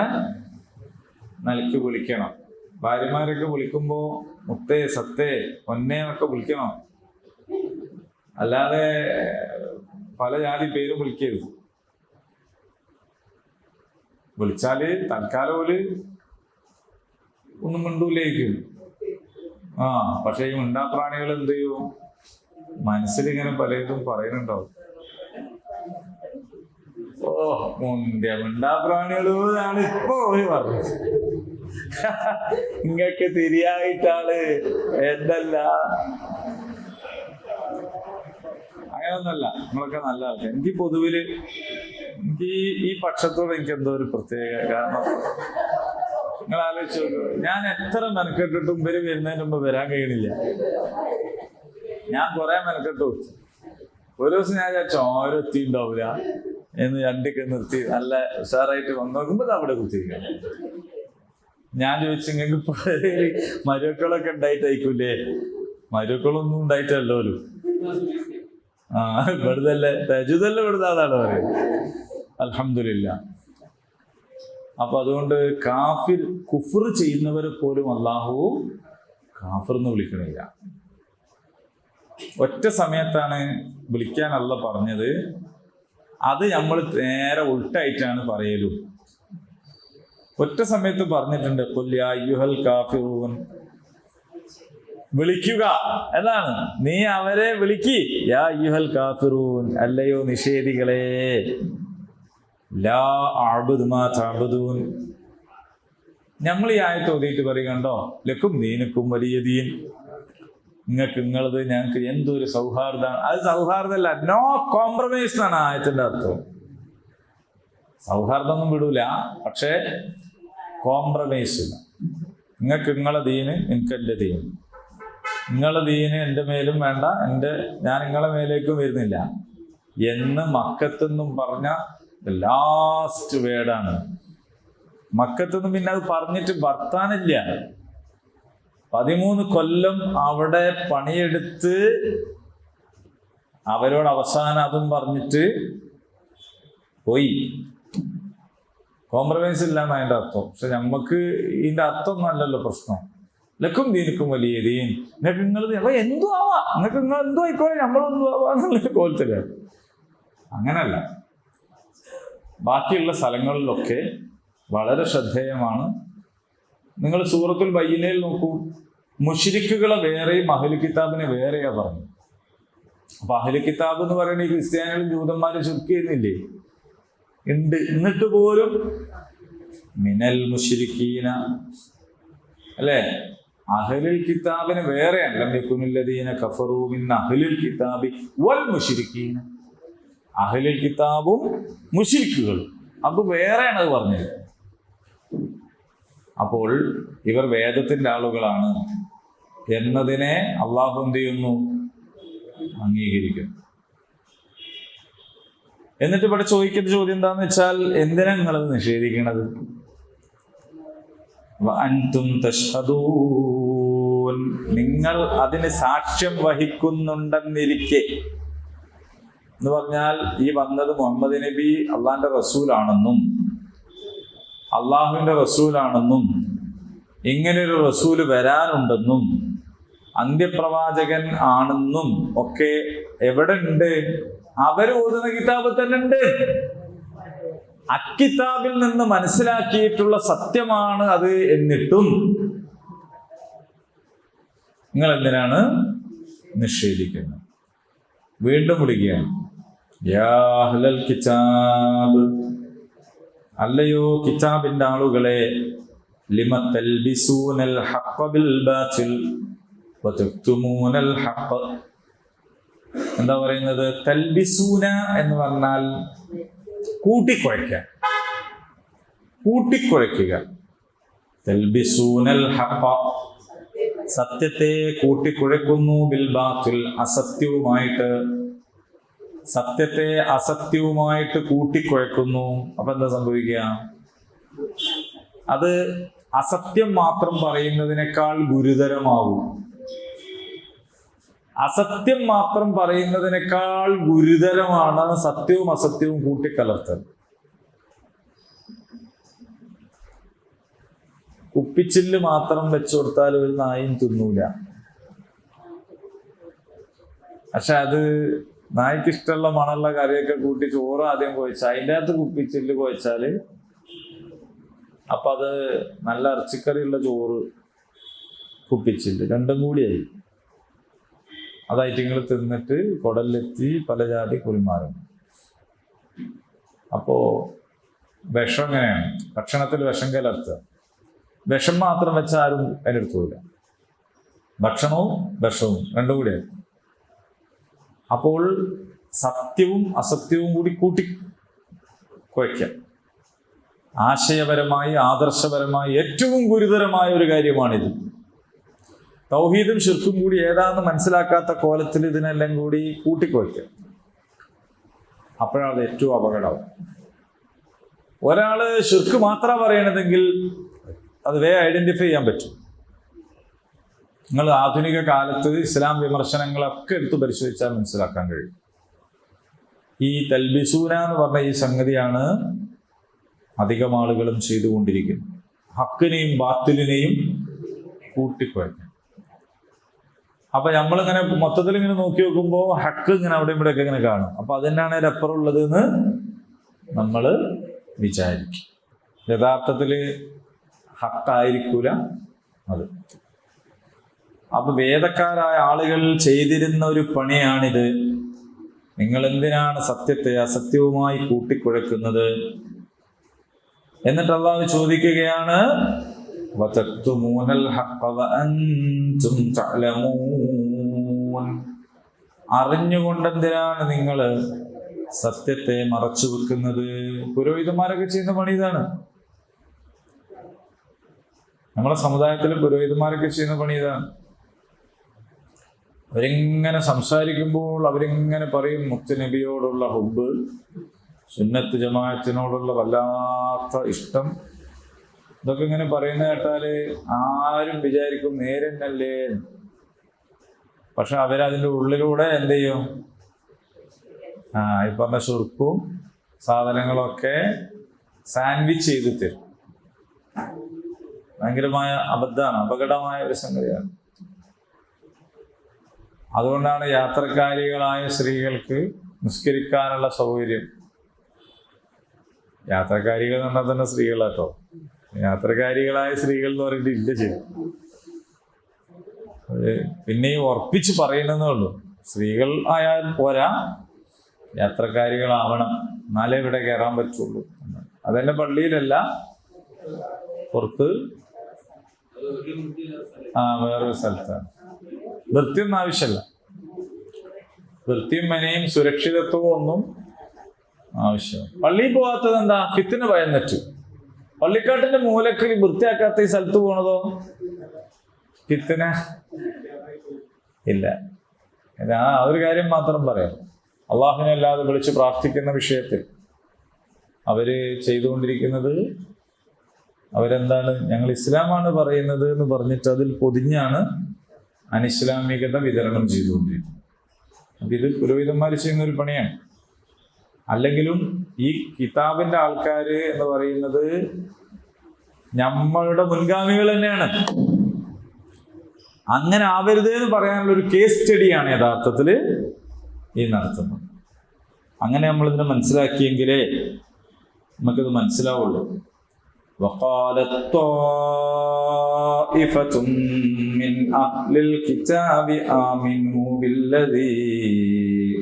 നിലയ്ക്ക് വിളിക്കണം. ഭാര്യമാരൊക്കെ വിളിക്കുമ്പോ മുത്തേ സത്തേ പൊന്നെ എന്നൊക്കെ വിളിക്കണം. അല്ലാതെ പല ജാതി പേരും വിളിക്കരുത്. വിളിച്ചാല് തൽക്കാലം ഒരു ഒന്നും മിണ്ടൂലേക്കും. പക്ഷെ ഈ മിണ്ടാപ്രാണികൾ എന്ത് ചെയ്യും, മനസ്സിലിങ്ങനെ പലതും പറയുന്നുണ്ടാവും. മിണ്ടാപ്രാണികളാണ് ഇപ്പൊ പറഞ്ഞത്. ഇങ്ങക്ക് തിരിയായിട്ടാണ് എന്തല്ല, അങ്ങനൊന്നല്ല. നമ്മളൊക്കെ നല്ല ആൾക്കാർ. എനിക്ക് പൊതുവില് എനിക്ക് ഈ പക്ഷത്തോട് എനിക്ക് എന്തോ ഒരു പ്രത്യേക കാരണം. നിങ്ങൾ ആലോചിച്ചു നോക്കൂ, ഞാൻ എത്ര മെനക്കെട്ടിട്ടും ഇവര് വരുന്നതിന് മുമ്പ് വരാൻ കഴിയണില്ല. ഞാൻ കുറെ മെനക്കെട്ടു. ഒരു ദിവസം ഞാൻ ചോര എത്തിണ്ടാവില്ല എന്ന് രണ്ടൊക്കെ നിർത്തി നല്ല ഉഷാറായിട്ട് വന്നു നോക്കുമ്പോ അവിടെ കുത്തിരിക്കണം. ഞാൻ ചോദിച്ചു, നിങ്ങൾക്ക് ഇപ്പൊ മരുമക്കളൊക്കെ ഉണ്ടായിട്ടായിക്കൂലേ? മരുമക്കളൊന്നും ഉണ്ടായിട്ടല്ലോ. ഇവിടുതല്ലേ തജുദല്ലേ ഇവിടുത്തെ അതാണ് പറയുന്നത്. അൽഹംദുലില്ലാ. അപ്പൊ അതുകൊണ്ട് കാഫിർ കുഫർ ചെയ്യുന്നവരെ പോലും അല്ലാഹു കാഫിർ എന്ന് വിളിക്കണില്ല. ഒറ്റ സമയത്താണ് വിളിക്കാൻ അല്ലാഹ് പറഞ്ഞത്. അത് നമ്മൾ നേരെ ഉൾട്ടായിട്ടാണ് പറയലും. ഒറ്റ സമയത്ത് പറഞ്ഞിട്ടുണ്ട്, ഖുൽ യാ അയ്യുഹൽ കാഫിറൂൻ, വിളിക്കുക എന്നാണ്. നീ അവരെ വിളിക്ക്. യാ അയ്യുഹൽ കാഫിറൂൻ, അല്ലയോ നിഷേധികളെ. ലാ അഅ്ബുദു മാ തഅ്ബുദൂൻ. നമ്മൾ ഈ ആയത്ത് ഓതിയിട്ട് പറയുകണ്ടോ, ലക്കും ദീനുക്കും വലിയ ദീൻ, നിങ്ങൾക്ക് നിങ്ങളത് ഞങ്ങൾക്ക് എന്തൊരു സൗഹാർദ്ദമാണ്. അത് സൗഹാർദ്ദമല്ല, നോ കോംപ്രമൈസ് എന്നാണ് ആയത്തിന്റെ അർത്ഥം. സൗഹാർദ്ദമൊന്നും വിടൂല, പക്ഷേ കോംപ്രമൈസ് ഇല്ല. നിങ്ങൾക്ക് നിങ്ങളെ ദീന്, എനിക്ക് എൻ്റെ ദീൻ. നിങ്ങളെ ദീന് എൻ്റെ മേലും വേണ്ട, ഞാൻ നിങ്ങളെ മേലേക്കും വരുന്നില്ല എന്ന് മക്കത്തെന്നും പറഞ്ഞ ലാസ്റ്റ് വേർഡാണ്. മക്കത്തൊന്നും പിന്നെ അത് പറഞ്ഞിട്ട് വർത്താനില്ല. 13 കൊല്ലം അവിടെ പണിയെടുത്ത് അവരോട് അവസാനം അതും പറഞ്ഞിട്ട് പോയി. കോംപ്രമൈസ് ഇല്ല എന്ന് അതിൻ്റെ അർത്ഥം. പക്ഷെ നമുക്ക് ഇതിൻ്റെ അർത്ഥമൊന്നും അല്ലല്ലോ പ്രശ്നം. ലക്കും ദീനുക്കും വലിയ ദീൻ, നിങ്ങൾക്ക് നിങ്ങളത് അപ്പൊ എന്തോ ആവാ, നിങ്ങൾക്ക് നിങ്ങൾ എന്തോ ആയിക്കോളെ, നമ്മളൊന്നും ആവാന്നുള്ള കോലത്തിലാണ്. അങ്ങനല്ല. ബാക്കിയുള്ള സ്ഥലങ്ങളിലൊക്കെ വളരെ ശ്രദ്ധേയമാണ്. നിങ്ങൾ സൂറത്തുൽ ബയ്യിനയിൽ നോക്കൂ, മുശ്രിക്കുകളെ വേറെയും അഹ്ലു കിതാബിനെ വേറെയാ പറഞ്ഞു. അപ്പൊ അഹ്ലു കിതാബ് എന്ന് പറയുന്നത് ഈ ക്രിസ്ത്യാനികളും ജൂതന്മാരും ചുരുക്കി ചെയ്യുന്നില്ലേ ഉണ്ട്. എന്നിട്ട് പോലും മിനൽ മുശ്രിക്കീന അല്ലേ, അഹ്ലുൽ കിതാബിന് വേറെയാണ്. ലം യകുനുല്ലദീന കഫറൂ മിൻ അഹ്ലുൽ കിതാബി വൽ മുശ്രിക്കീന. അഹ്ലുൽ കിതാബും മുശ്രിക്കുകളും അത് വേറെയാണ് അത് പറഞ്ഞത്. അപ്പോൾ ഇവർ വേദത്തിന്റെ ആളുകളാണ് എന്നതിനെ അള്ളാഹു എന്ത് ചെയ്യുന്നു, അംഗീകരിക്കുന്നു. എന്നിട്ട് ഇവിടെ ചോദിക്കുന്ന ചോദ്യം എന്താന്ന് വെച്ചാൽ, എന്തിനാ നിങ്ങളത് നിഷേധിക്കണത്? വഅൻതും തശ്ഹദൂൻ, നിങ്ങൾ അതിന് സാക്ഷ്യം വഹിക്കുന്നുണ്ടെന്നിരിക്കെ എന്ന് പറഞ്ഞാൽ, ഈ വന്നത് മുഹമ്മദ് നബി അള്ളാഹിന്റെ റസൂലാണെന്നും അള്ളാഹുവിന്റെ റസൂലാണെന്നും ഇങ്ങനെയൊരു റസൂല് വരാനുണ്ടെന്നും അന്ത്യപ്രവാചകൻ ആണെന്നും ഒക്കെ എവിടെ ഉണ്ട്? അവര് ഓതുന്ന കിതാബിൽ തന്നെ ഉണ്ട്. അക്കിതാബിൽ നിന്ന് മനസ്സിലാക്കിയിട്ടുള്ള സത്യമാണ് അത്. എന്നിട്ടും നിങ്ങൾ എന്തിനാണ് നിഷേധിക്കുന്നത്? വീണ്ടും വിളിക്കുകയാണ്, യാ അഹ്ലൽ കിതാബ്, അല്ലയോ കിതാബിന്റെ ആളുകളെ, ലിമ തൽബിസൂനൽ ഹഖ്ഖ ബിൽ ബാതിൽ വതക്തുമൂനൽ ഹഖ്ഖ. എന്താ പറയുന്നത്? തൽബിസൂന എന്ന് പറഞ്ഞാൽ കൂട്ടിക്കുഴയ്ക്കുക. തൽബിസൂനൽ ഹഖ്ഖ, സത്യത്തെ കൂട്ടിക്കുഴയ്ക്കുന്നു, ബിൽ ബാതിൽ, അസത്യവുമായിട്ട്. സത്യത്തെ അസത്യവുമായിട്ട് കൂട്ടിക്കുഴയ്ക്കുന്നു. അപ്പൊ എന്താ സംഭവിക്കുക? അത് അസത്യം മാത്രം പറയുന്നതിനേക്കാൾ ഗുരുതരമാകും. അസത്യം മാത്രം പറയുന്നതിനേക്കാൾ ഗുരുതരമാണ് സത്യവും അസത്യവും കൂട്ടിക്കലർത്തൽ. കുപ്പിച്ചില്ല് മാത്രം വെച്ചു കൊടുത്താൽ ഒരു നായും തിന്നൂല. പക്ഷെ അത് നായ്ക്ക് ഇഷ്ടമുള്ള മണമുള്ള കറിയൊക്കെ കൂട്ടി ചോറ് ആദ്യം കുഴച്ചാൽ അതിൻ്റെ അകത്ത് കുപ്പിച്ചില്ല് കുഴച്ചാല് അപ്പൊ അത് നല്ല ഇറച്ചിക്കറിയുള്ള ചോറ്, കുപ്പിച്ചില്ല് രണ്ടും കൂടിയായി. അതായിട്ട് നിങ്ങൾ തിന്നിട്ട് കുടലിലെത്തി പല ജാതി കുളിമാറും. അപ്പോ വിഷം എങ്ങനെയാണ്? ഭക്ഷണത്തിൽ വിഷം കലർത്തുക. വിഷം മാത്രം വെച്ച ആരും അതിനെടുത്തില്ല. ഭക്ഷണവും വിഷവും രണ്ടും കൂടിയായി. അപ്പോൾ സത്യവും അസത്യവും കൂടി കൂട്ടി കുഴയ്ക്കാം. ആശയപരമായി, ആദർശപരമായി ഏറ്റവും ഗുരുതരമായ ഒരു കാര്യമാണിത്. തൗഹീദും ശിർക്കും കൂടി ഏതാണെന്ന് മനസ്സിലാക്കാത്ത കോലത്തിൽ ഇതിനെല്ലാം കൂടി കൂട്ടിക്കുഴയ്ക്കുക. അപ്പോഴാണ് ഏറ്റവും അപകടം. ഒരാള് ശിർക്ക് മാത്രം പറയണതെങ്കിൽ അത് ഐഡന്റിഫൈ ചെയ്യാൻ പറ്റും. നിങ്ങൾ ആധുനിക കാലത്ത് ഇസ്ലാം വിമർശനങ്ങളൊക്കെ എടുത്ത് പരിശോധിച്ചാൽ മനസ്സിലാക്കാൻ കഴിയും. ഈ തൽബിസൂന എന്ന് പറഞ്ഞ ഈ സംഗതിയാണ് അധികം ആളുകളും ചെയ്തുകൊണ്ടിരിക്കുന്നത്. ഹക്കിനെയും ബാത്തിലിനെയും കൂട്ടിക്കുഴയ്ക്കും. അപ്പൊ നമ്മളിങ്ങനെ മൊത്തത്തിൽ ഇങ്ങനെ നോക്കി നോക്കുമ്പോൾ ഹക്ക് ഇങ്ങനെ അവിടെ ഇവിടെ ഒക്കെ ഇങ്ങനെ കാണും. അപ്പൊ അതിനാണ് അതിലപ്പുറം ഉള്ളത് എന്ന് നമ്മൾ വിചാരിക്കും. യഥാർത്ഥത്തില് ഹക്കായിരിക്കൂല അത്. അപ്പൊ വേദക്കാരായ ആളുകൾ ചെയ്തിരുന്ന ഒരു പണിയാണിത്. നിങ്ങൾ എന്തിനാണ് സത്യത്തെ അസത്യവുമായി കൂട്ടിക്കുഴക്കുന്നത്? എന്നിട്ട് അല്ലാഹു ചോദിക്കുകയാണ്, വതക്തുമൂനൽ ഹഖ്ഖ വഅൻതും തഅലമൂൻ. അറിഞ്ഞുകൊണ്ടെന്തിനാണ് നിങ്ങൾ സത്യത്തെ മറച്ചു വെക്കുന്നത്? പുരോഹിതന്മാരൊക്കെ ചെയ്യുന്ന പണി ഇതാണ്. നമ്മളെ സമുദായത്തിലെ പുരോഹിതന്മാരൊക്കെ ചെയ്യുന്ന പണി ഇതാണ്. അവരിങ്ങനെ സംസാരിക്കുമ്പോൾ അവരിങ്ങനെ പറയും മുത്തുനബിയോടുള്ള ഹുബ്ബ്, സുന്നത്ത് ജമാഅത്തിനോടുള്ള വല്ലാത്ത ഇഷ്ടം. ഇതൊക്കെ ഇങ്ങനെ പറയുന്ന കേട്ടാല് ആരും വിചാരിക്കും നേരെന്നല്ലേ. പക്ഷെ അവരതിൻ്റെ ഉള്ളിലൂടെ എന്ത് ചെയ്യും? ഈ പറഞ്ഞ ശുർക്കും സാധനങ്ങളൊക്കെ സാൻഡ്വിച്ച് ചെയ്ത് തരും. ഭയങ്കരമായ അബദ്ധമാണ്, അപകടമായ ഒരു സംഗതിയാണ്. അതുകൊണ്ടാണ് യാത്രക്കാരികളായ സ്ത്രീകൾക്ക് നിസ്കരിക്കാനുള്ള സൗകര്യം. യാത്രക്കാരികൾ എന്ന് പറഞ്ഞാൽ തന്നെ സ്ത്രീകളാട്ടോ. യാത്രക്കാരികളായ സ്ത്രീകൾ എന്ന് പറഞ്ഞിട്ട് ഇല്ല ചെയ്യും. പിന്നെയും ഉറപ്പിച്ച് പറയുന്നതേ ഉള്ളൂ. സ്ത്രീകൾ ആയാൽ പോരാ, യാത്രക്കാരികളാവണം, എന്നാലേ ഇവിടെ കയറാൻ പറ്റുള്ളൂ. അതെന്നെ പള്ളിയിലല്ല, പുറത്ത് വേറൊരു സ്ഥലത്താണ്. വൃത്തിയൊന്നും ആവശ്യമല്ല. വൃത്തിയും മനയും സുരക്ഷിതത്വവും ഒന്നും ആവശ്യം. പള്ളിയിൽ പോകാത്തത് എന്താ? ഫിത്തിന് ഭയന്നിട്ട്. പള്ളിക്കാട്ടിന്റെ മൂലക്കിൽ വൃത്തിയാക്കാത്ത ഈ സ്ഥലത്ത് പോണതോ ഫിത്തിന് ഇല്ല. ഒരു കാര്യം മാത്രം പറയാം. അള്ളാഹുവിനെ അല്ലാതെ വിളിച്ച് പ്രാർത്ഥിക്കുന്ന വിഷയത്തിൽ അവര് ചെയ്തുകൊണ്ടിരിക്കുന്നത്, അവരെന്താണ്, ഞങ്ങൾ ഇസ്ലാമാണ് പറയുന്നത് എന്ന് പറഞ്ഞിട്ട് അതിൽ പൊതിഞ്ഞാണ് അനിസ്ലാമികത വിതരണം ചെയ്തുകൊണ്ടിരിക്കുന്നത്. അപ്പൊ ഇത് പുരോഹിതന്മാർ ചെയ്യുന്ന ഒരു പണിയാണ്. അല്ലെങ്കിലും ഈ കിതാബിന്റെ ആൾക്കാര് എന്ന് പറയുന്നത് നമ്മളുടെ മുൻഗാമികൾ തന്നെയാണ്. അങ്ങനെ ആവരുത് എന്ന് പറയാനുള്ള ഒരു കേസ് സ്റ്റഡിയാണ് യഥാർത്ഥത്തിൽ ഈ നടത്തുന്നത്. അങ്ങനെ നമ്മളിതിനെ മനസ്സിലാക്കിയെങ്കിലേ നമുക്കിത് മനസ്സിലാവുള്ളൂ. وقالت طائفة من أهل الكتاب آمنوا بالذي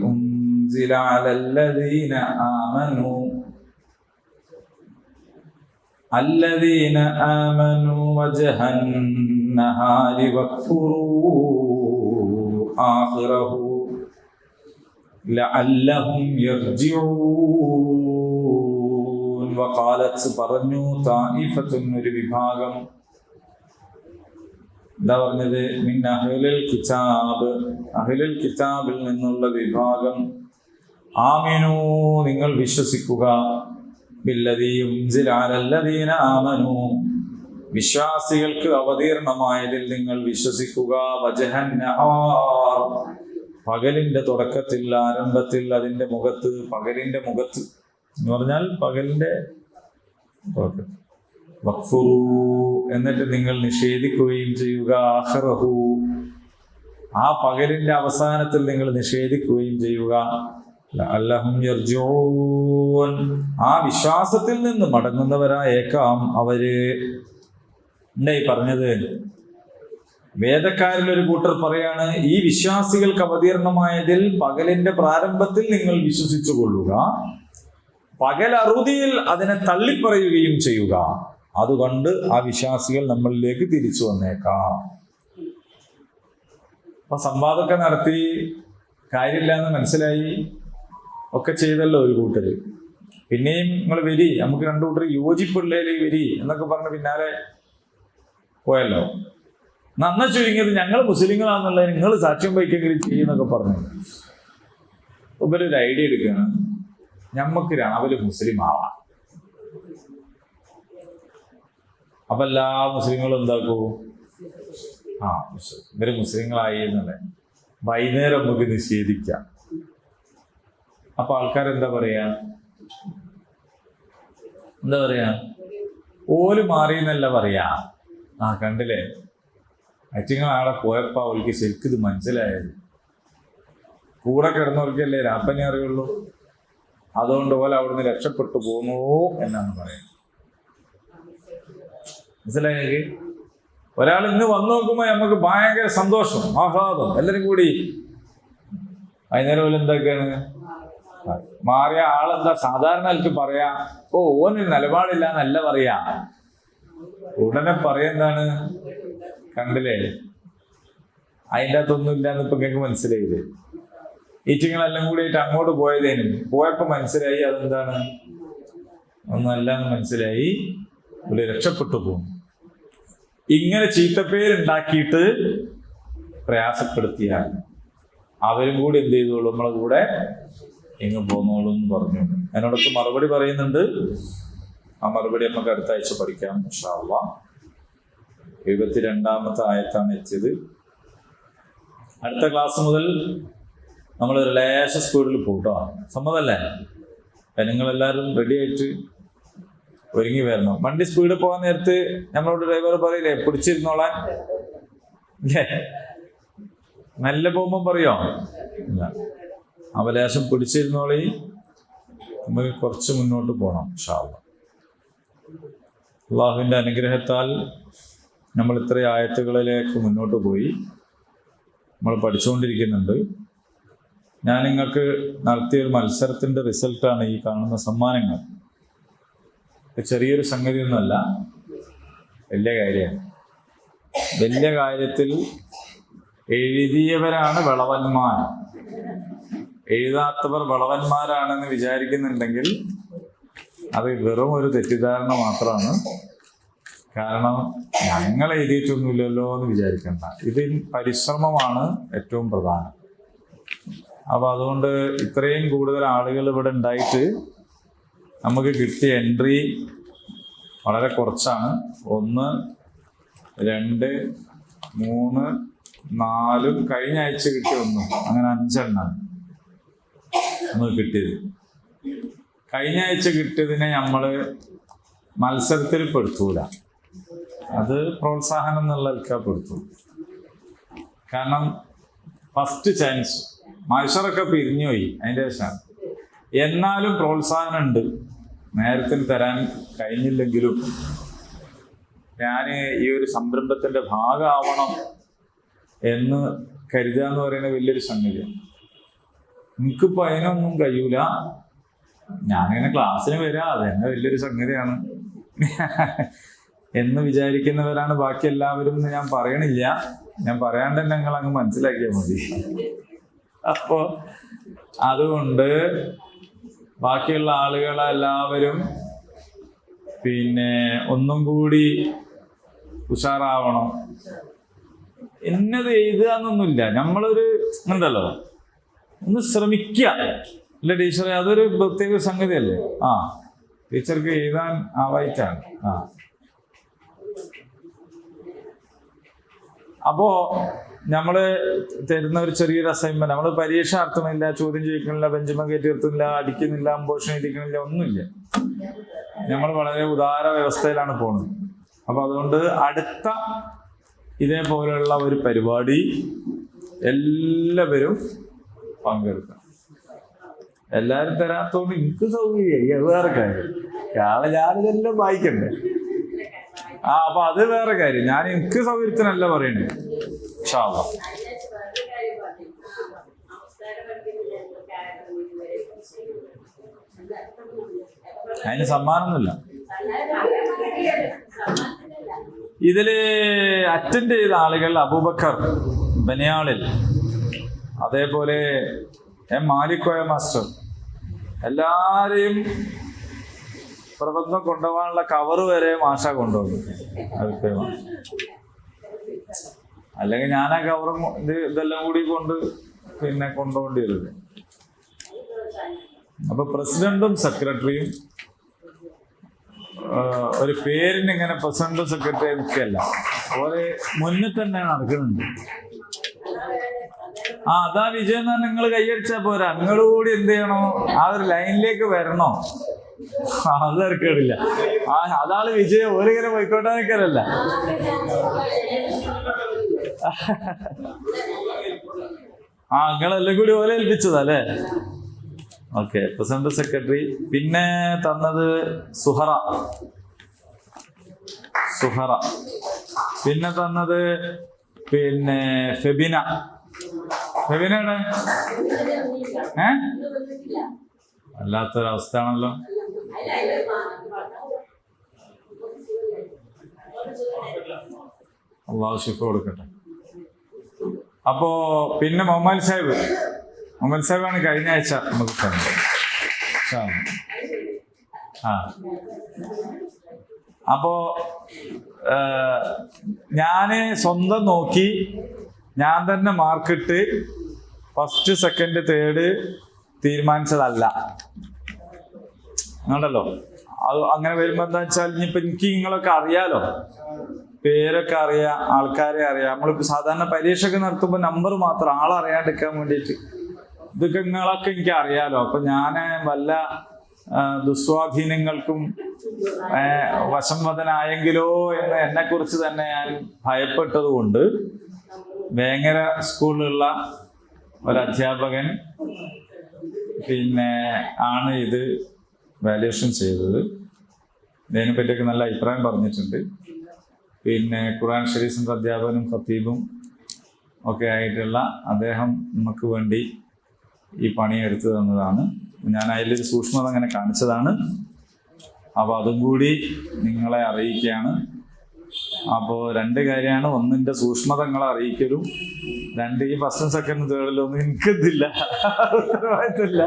أنزل على الذين آمنوا وجه النهار واكفروا آخره لعلهم يرجعون. വഖാലത്ത് പറഞ്ഞു, തായിഫത്തുൻ ഒരു വിഭാഗം. എന്താ പറഞ്ഞത്? മിൻ അഹ്ലിൽ കിതാബ്, അഹ്ലുൽ കിതാബിൽ നിന്നുള്ള വിഭാഗം. ആമിനൂ നിങ്ങൾ വിശ്വസിക്കുക, ബില്ലദീ ഉൻസില അലല്ലദീന ആമനൂ വിശ്വാസികൾക്ക് അവതീർണമായതിൽ നിങ്ങൾ വിശ്വസിക്കുക. വജഹൻ നഹാർ പകലിന്റെ തുടക്കത്തിൽ, ആരംഭത്തിൽ, അതിന്റെ മുഖത്ത്, പകലിന്റെ മുഖത്ത് എന്ന് പറഞ്ഞാൽ പകലിന്റെ വഖ്ഫുറൂ എന്നിട്ട് നിങ്ങൾ നിഷേധിക്കുകയും ചെയ്യുക. ആഖിറഹു ആ പകലിന്റെ അവസാനത്തിൽ നിങ്ങൾ നിഷേധിക്കുകയും ചെയ്യുക. ലഅല്ലഹും യർജിഊൻ ആ വിശ്വാസത്തിൽ നിന്ന് മടങ്ങുന്നവരായേക്കാം അവര്. എന്തായി പറഞ്ഞത്? വേദക്കാരിലൊരു കൂട്ടർ പറയാണ്, ഈ വിശ്വാസികൾക്ക് അവതീർണമായതിൽ പകലിന്റെ പ്രാരംഭത്തിൽ നിങ്ങൾ വിശ്വസിച്ചു കൊള്ളുക, പകൽ അറുതിയിൽ അതിനെ തള്ളിപ്പറയുകയും ചെയ്യുക. അതുകൊണ്ട് ആ വിശ്വാസികൾ നമ്മളിലേക്ക് തിരിച്ചു വന്നേക്കാം. അപ്പൊ സംവാദമൊക്കെ നടത്തി കാര്യമില്ല എന്ന് മനസ്സിലായി, ഒക്കെ ചെയ്തല്ലോ ഒരു കൂട്ടര്. പിന്നെയും നിങ്ങൾ വരി, നമുക്ക് രണ്ടു കൂട്ടർ യോജിപ്പുള്ളതിൽ വരി എന്നൊക്കെ പറഞ്ഞ് പിന്നാലെ പോയല്ലോ. നന്ന ചുരുങ്ങിയത് ഞങ്ങൾ മുസ്ലിങ്ങളാണെന്നുള്ളത് നിങ്ങൾ സാക്ഷ്യം വഹിക്കെങ്കിലും ചെയ്യുന്നൊക്കെ പറഞ്ഞു. ഇവരൊരു ഐഡിയ എടുക്കുകയാണ്, ഞമ്മക്ക് രാവിലെ മുസ്ലിം ആവാം. അപ്പൊ എല്ലാ മുസ്ലിങ്ങളും എന്താക്കൂ? ഇവര് മുസ്ലിങ്ങളായി എന്നല്ലേ വൈകുന്നേരം നമുക്ക് നിഷേധിക്കാം. അപ്പൊ ആൾക്കാരെന്താ പറയാ? ഓല് മാറിയെന്നല്ല പറയാ. കണ്ടില്ലേ, അറ്റിങ്ങൾ ആളെ പോയപ്പോ അവൾക്ക് ശരിക്കും ഇത് മനസ്സിലായത്. കൂടെ കിടന്നവർക്കല്ലേ രാപ്പനെ അറിയുള്ളൂ. അതുകൊണ്ട് പോലെ അവിടുന്ന് രക്ഷപ്പെട്ടു പോന്നു എന്നാണ് പറയുന്നത്. മനസ്സിലായെങ്കിൽ ഒരാൾ ഇന്ന് വന്നു നോക്കുമ്പോൾ നമുക്ക് ഭയങ്കര സന്തോഷം, ആഹ്ലാദം, എല്ലാവരും കൂടി. വൈകുന്നേരം പോലെ എന്തൊക്കെയാണ് മാറിയ ആളെന്താ സാധാരണ എനിക്ക് പറയാ, ഓ ഓന് നിലപാടില്ല എന്നല്ല പറയാ, ഉടനെ പറയുന്നതാണ് കണ്ടില്ലേ, അതിൻ്റെ അകത്തൊന്നും ഇല്ലാന്ന് ഇപ്പൊ നിങ്ങൾക്ക് മനസ്സിലായില്ലേ. ഈറ്റിങ്ങളെല്ലാം കൂടി ആയിട്ട് അങ്ങോട്ട് പോയതേനും പോയപ്പോ മനസ്സിലായി അതെന്താണ് ഒന്നല്ല എന്ന് മനസ്സിലായി, ഇവിടെ രക്ഷപ്പെട്ടു പോകും. ഇങ്ങനെ ചീത്തപ്പേരുണ്ടാക്കിയിട്ട് പ്രയാസപ്പെടുത്തിയാൽ അവരും കൂടി എന്ത് ചെയ്തോളൂ, നമ്മളെ കൂടെ ഇങ്ങ് പോന്നോളൂ എന്ന് പറഞ്ഞു. അതിനോടൊക്കെ മറുപടി പറയുന്നുണ്ട്. ആ മറുപടി നമുക്ക് അടുത്ത ആഴ്ച പഠിക്കാം ഇൻഷാ അല്ലാഹ്. 72ാമത്തെ ആയത്താണ് എത്തിയത്. അടുത്ത ക്ലാസ് മുതൽ നമ്മൾ ലേശ സ്പീഡിൽ പോട്ടോ, സമ്മതല്ലേ? നിങ്ങളെല്ലാവരും റെഡി ആയിട്ട് ഒരുങ്ങി വരണം. വണ്ടി സ്പീഡിൽ പോകാൻ നേരത്ത് നമ്മളോട് ഡ്രൈവർ പറയില്ലേ പിടിച്ചിരുന്നോളാൻ, അല്ലേ? നല്ല പോകുമ്പോൾ പറയോ ഇല്ല, അവ ലേശം പിടിച്ചിരുന്നോളി, നമുക്ക് കുറച്ച് മുന്നോട്ട് പോകണം ഇൻഷാ അല്ലാഹ്. അള്ളാഹുവിൻ്റെ അനുഗ്രഹത്താൽ നമ്മൾ ഇത്രയും ആയത്തുകളിലേക്ക് മുന്നോട്ട് പോയി, നമ്മൾ പഠിച്ചുകൊണ്ടിരിക്കുന്നുണ്ട്. ഞാൻ നിങ്ങൾക്ക് നടത്തിയൊരു മത്സരത്തിൻ്റെ റിസൾട്ടാണ് ഈ കാണുന്ന സമ്മാനങ്ങൾ. ചെറിയൊരു സംഗതിയൊന്നുമല്ല, വലിയ കാര്യമാണ്. വലിയ കാര്യത്തിൽ എഴുതിയവരാണ് വിളവന്മാർ, എഴുതാത്തവർ വിളവന്മാരാണെന്ന് വിചാരിക്കുന്നുണ്ടെങ്കിൽ അത് വെറും ഒരു തെറ്റിദ്ധാരണ മാത്രമാണ്. കാരണം ഞങ്ങൾ എഴുതിയിട്ടൊന്നുമില്ലല്ലോ എന്ന് വിചാരിക്കണ്ട, ഇതിൽ പരിശ്രമമാണ് ഏറ്റവും പ്രധാനം. അപ്പോൾ അതുകൊണ്ട് ഇത്രയും കൂടുതൽ ആളുകൾ ഇവിടെ ഉണ്ടായിട്ട് നമുക്ക് കിട്ടിയ എൻട്രി വളരെ കുറച്ചാണ്. 1, 2, 3, 4, കഴിഞ്ഞ ആഴ്ച കിട്ടിയ 1, അങ്ങനെ 5 എണ്ണമാണ് നമുക്ക് കിട്ടിയത്. കഴിഞ്ഞ ആഴ്ച കിട്ടിയതിനെ നമ്മൾ മത്സരത്തിൽ പെടുത്തൂല, അത് പ്രോത്സാഹനം എന്നുള്ള പെടുത്തു. കാരണം ഫസ്റ്റ് ചാൻസ് മത്സരമൊക്കെ പിരിഞ്ഞുപോയി അതിൻ്റെ ശേഷമാണ്. എന്നാലും പ്രോത്സാഹനം ഉണ്ട്, നേരത്തിന് തരാൻ കഴിഞ്ഞില്ലെങ്കിലും ഞാൻ ഈ ഒരു സംരംഭത്തിൻ്റെ ഭാഗമാവണം എന്ന് കരുതുക എന്ന് പറയുന്നത് വലിയൊരു സംഗതിയാണ്. എനിക്കിപ്പോൾ അതിനൊന്നും കഴിയൂല, ഞാനിങ്ങനെ ക്ലാസ്സിന് വരാം, അതെന്നെ വലിയൊരു സംഗതിയാണ് എന്ന് വിചാരിക്കുന്നവരാണ് ബാക്കി എല്ലാവരും എന്ന് ഞാൻ പറയണില്ല. ഞാൻ പറയാണ്ട് തന്നെ നിങ്ങൾ അങ്ങ് മനസ്സിലാക്കിയാൽ മതി. അപ്പോൾ അതുകൊണ്ട് ബാക്കിയുള്ള ആളുകളെല്ലാവരും പിന്നെ ഒന്നും കൂടി ഉഷാറാവണം. എന്നത് എഴുതുക എന്നൊന്നുമില്ല, നമ്മളൊരു ഉണ്ടല്ലോ ഒന്ന് ശ്രമിക്കുക, അല്ല ടീച്ചറെ? അതൊരു പ്രത്യേക സംഗതിയല്ലേ. ആ ടീച്ചർക്ക് എഴുതാൻ ആവായിട്ടാണ്. അപ്പോൾ നമ്മൾ തരുന്ന ഒരു ചെറിയൊരു അസൈൻമെന്റ്, നമ്മൾ പരീക്ഷ നടത്തണില്ല, ചോദ്യം ചോദിക്കണില്ല, ബെഞ്ചുമ കയറ്റി നിർത്തുന്നില്ല, അടിക്കുന്നില്ല, അമ്പോഷണം എഴുതിക്കണില്ല, ഒന്നുമില്ല. നമ്മൾ വളരെ ഉദാര വ്യവസ്ഥയിലാണ് പോകുന്നത്. അപ്പോൾ അതുകൊണ്ട് അടുത്ത ഇതേപോലെയുള്ള ഒരു പരിപാടി എല്ലാവരും പങ്കെടുക്കണം. എല്ലാവരും തരാത്തോണ്ട് എനിക്ക് സൗകര്യം, വേറെ കാര്യം. ഞാനിതെല്ലാം വായിക്കണ്ടേ? അപ്പൊ അത് വേറെ കാര്യം. ഞാൻ എനിക്ക് സൗകര്യത്തിനല്ല പറയണേ. ഇൻഷാ അല്ലാഹ് അതിന് സമ്മാനമൊന്നുമില്ല. ഇതില് അറ്റൻഡ് ചെയ്ത ആളുകൾ അബൂബക്കർ ബനിയാളിൽ, അതേപോലെ മാലിക്കോയ മാസ്റ്റർ, എല്ലാരെയും പ്രബന്ധം കൊണ്ടുപോകാനുള്ള കവറ് വരെ മാഷ കൊണ്ടുപോകും. അല്ലെങ്കിൽ ഞാൻ ആ കവറും ഇതെല്ലാം കൂടി കൊണ്ടുപോകേണ്ടി വരുന്നത്. അപ്പൊ പ്രസിഡന്റും സെക്രട്ടറിയും ഒരു പേരിന് ഇങ്ങനെ പ്രസിഡന്റും സെക്രട്ടറിയും ഒക്കെയല്ല, ഓരോ മുന്നിൽ തന്നെ നടക്കുന്നുണ്ട്. അതാ വിജയം എന്ന് നിങ്ങൾ കൈയടിച്ചാൽ പോരാ, നിങ്ങളുകൂടി എന്ത് ചെയ്യണോ, ആ ഒരു ലൈനിലേക്ക് വരണോ. അത് ഇറക്കില്ല. അതാണ് വിജയം. ഓരിങ്ങനെ പോയിക്കോട്ടെ നിൽക്കലല്ല. നിങ്ങളെല്ലാം കൂടി ഓലെ ഏൽപ്പിച്ചതാ അല്ലേ? ഓക്കെ. പ്രസിഡന്റ് സെക്രട്ടറി പിന്നെ തന്നത് സുഹറ. സുഹറ. പിന്നെ തന്നത് പിന്നെ ഫെബിന. ഫെബിനയുടെ വല്ലാത്തൊരവസ്ഥയാണല്ലോ. അള്ളാഹു ശിഫ കൊടുക്കട്ടെ. അപ്പോ പിന്നെ മുഹമ്മദ് സാഹിബാണ് കഴിഞ്ഞ ആഴ്ച നമുക്ക് തന്നത്. അപ്പോ ഞാന് സ്വന്തം നോക്കി ഞാൻ തന്നെ മാർക്കിട്ട് ഫസ്റ്റ് സെക്കൻഡ് തേർഡ് തീരുമാനിച്ചതല്ല. അങ്ങനല്ലോ. അത് അങ്ങനെ വരുമ്പോ എന്താ വെച്ചാൽ ഇനിയിപ്പോ എനിക്ക് നിങ്ങളൊക്കെ അറിയാലോ, പേരൊക്കെ അറിയാം, ആൾക്കാരെ അറിയാം. നമ്മളിപ്പോ സാധാരണ പരീക്ഷയൊക്കെ നടത്തുമ്പോ നമ്പർ മാത്രം ആളറിയാണ്ടിരിക്കാൻ വേണ്ടിയിട്ട് ഇതൊക്കെ നിങ്ങളൊക്കെ എനിക്ക് അറിയാലോ. അപ്പൊ ഞാന് വല്ല ദുസ്വാധീനങ്ങൾക്കും വശംവദനായെങ്കിലോ എന്ന് എന്നെ കുറിച്ച് തന്നെ ഞാൻ ഭയപ്പെട്ടത് കൊണ്ട് വേങ്ങര സ്കൂളിലുള്ള ഒരധ്യാപകൻ പിന്നെ ആണ് ഇത് വാല്യുവേഷൻ ചെയ്തത്. ഇതിനെ പറ്റിയൊക്കെ നല്ല അഭിപ്രായം പറഞ്ഞിട്ടുണ്ട്. പിന്നെ ഖുർആൻ ഷരീഫിന്റെ അധ്യാപകനും ഖത്തീബും ഒക്കെ ആയിട്ടുള്ള അദ്ദേഹം നമുക്ക് വേണ്ടി ഈ പണി എടുത്തു തന്നതാണ്. ഞാൻ അതിലൊരു സൂക്ഷ്മത അങ്ങനെ കാണിച്ചതാണ്. അപ്പോൾ അതും കൂടി നിങ്ങളെ അറിയിക്കുകയാണ്. അപ്പോൾ 2 കാര്യമാണ്. ഒന്നിൻ്റെ സൂക്ഷ്മത നിങ്ങളെ അറിയിക്കലും, 2 ഈ ഫസ്റ്റും സെക്കൻഡും തേർഡിലും ഒന്നും എനിക്കെത്തില്ല, ഉത്തരവാദിത്തമില്ല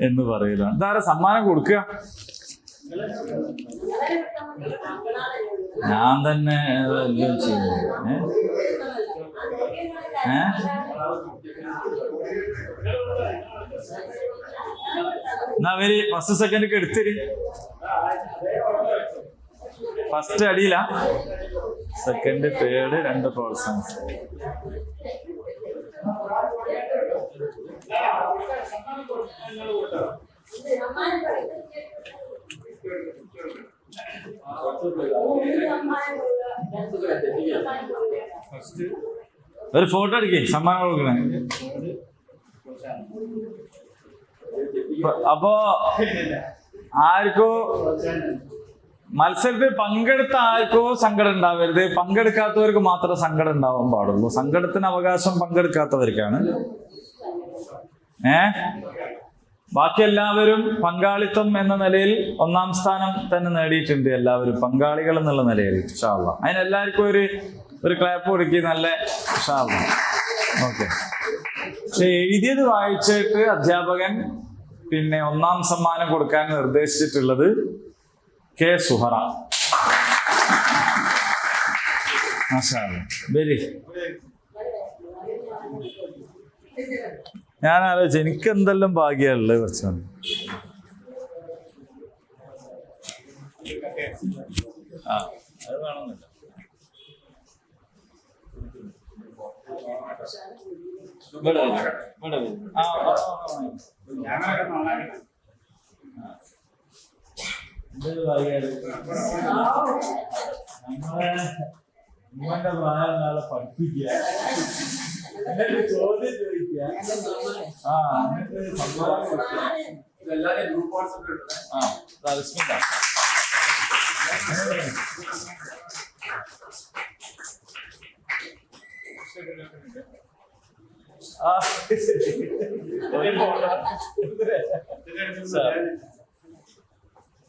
എന്ന് പറയലാണ്. ഇതാരെ സമ്മാനം കൊടുക്കുക? ഞാൻ തന്നെ എല്ലാം ചെയ്യുന്നത്. എന്നാ അവര് ഫസ്റ്റ് സെക്കൻഡ് ഒക്കെ എടുത്തര്. ഫസ്റ്റ് അടിയില, സെക്കൻഡ് തേർഡ് 2 പ്രോത്സാഹനം. ഒരു ഫോട്ടോ എടുക്കേ, സമ്മാനം കൊടുക്കണേ. അപ്പോ ആർക്കോ മത്സരത്തിൽ പങ്കെടുത്ത ആർക്കോ സങ്കടം ഉണ്ടാവരുത്, പങ്കെടുക്കാത്തവർക്ക് മാത്രമേ സങ്കടം ഉണ്ടാവാൻ പാടുള്ളൂ. സങ്കടത്തിന് അവകാശം പങ്കെടുക്കാത്തവർക്കാണ്. ബാക്കി എല്ലാവരും പങ്കാളിത്തം എന്ന നിലയിൽ 1ാം സ്ഥാനം തന്നെ നേടിയിട്ടുണ്ട്. എല്ലാവരും പങ്കാളികൾ എന്നുള്ള നിലയിൽ ഇൻഷാ അല്ലാഹ്. അതിനെല്ലാവർക്കും ഒരു ക്ലാപ്പ് കൊടുക്കി. നല്ല ഇൻഷാ അല്ലാഹ്. ഓക്കെ. പക്ഷെ എഴുതിയത് വായിച്ചിട്ട് അധ്യാപകൻ പിന്നെ 1ാം സമ്മാനം കൊടുക്കാൻ നിർദ്ദേശിച്ചിട്ടുള്ളത് കെ സുഹറ. മാഷാ അല്ലാഹ്. വെരി. ഞാൻ ആലോചിച്ചു എനിക്ക് എന്തെല്ലാം ഭാഗ്യമുള്ളത് കുറച്ചാണ്. അത് വേണമെന്നില്ല. ഉമ്മന്റെ പ്രായം നാളെ പഠിപ്പിക്കുക, ചോദ്യം ചോദിക്കുക,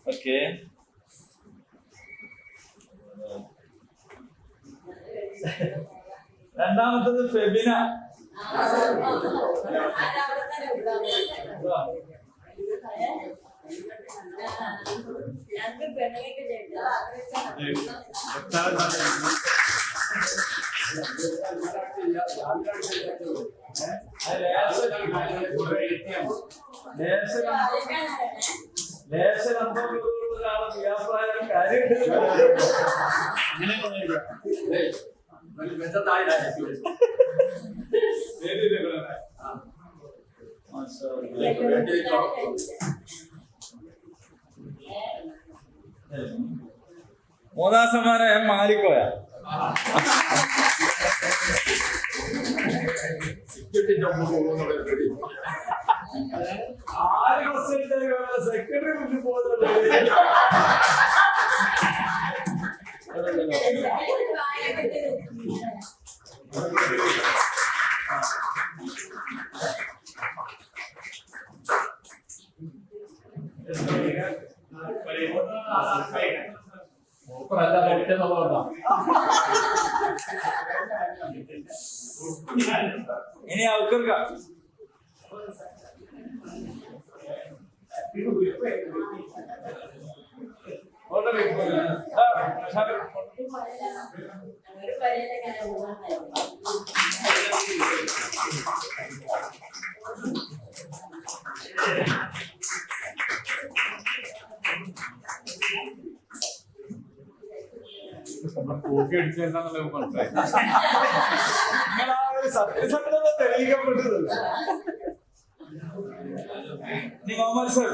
ഓക്കെ. രണ്ടാമത്തത് ഫെബിന. മൂന്നാം സമ്മാനം മാറിക്കോയ. സെക്രട്ടറി മുന്നിൽ പോകുന്നുണ്ട്. ഇനി ആൾക്കാർക്ക് സത്യസന്ധത തെളിയിക്കപ്പെട്ടതല്ല. മുഹമ്മദ് സർ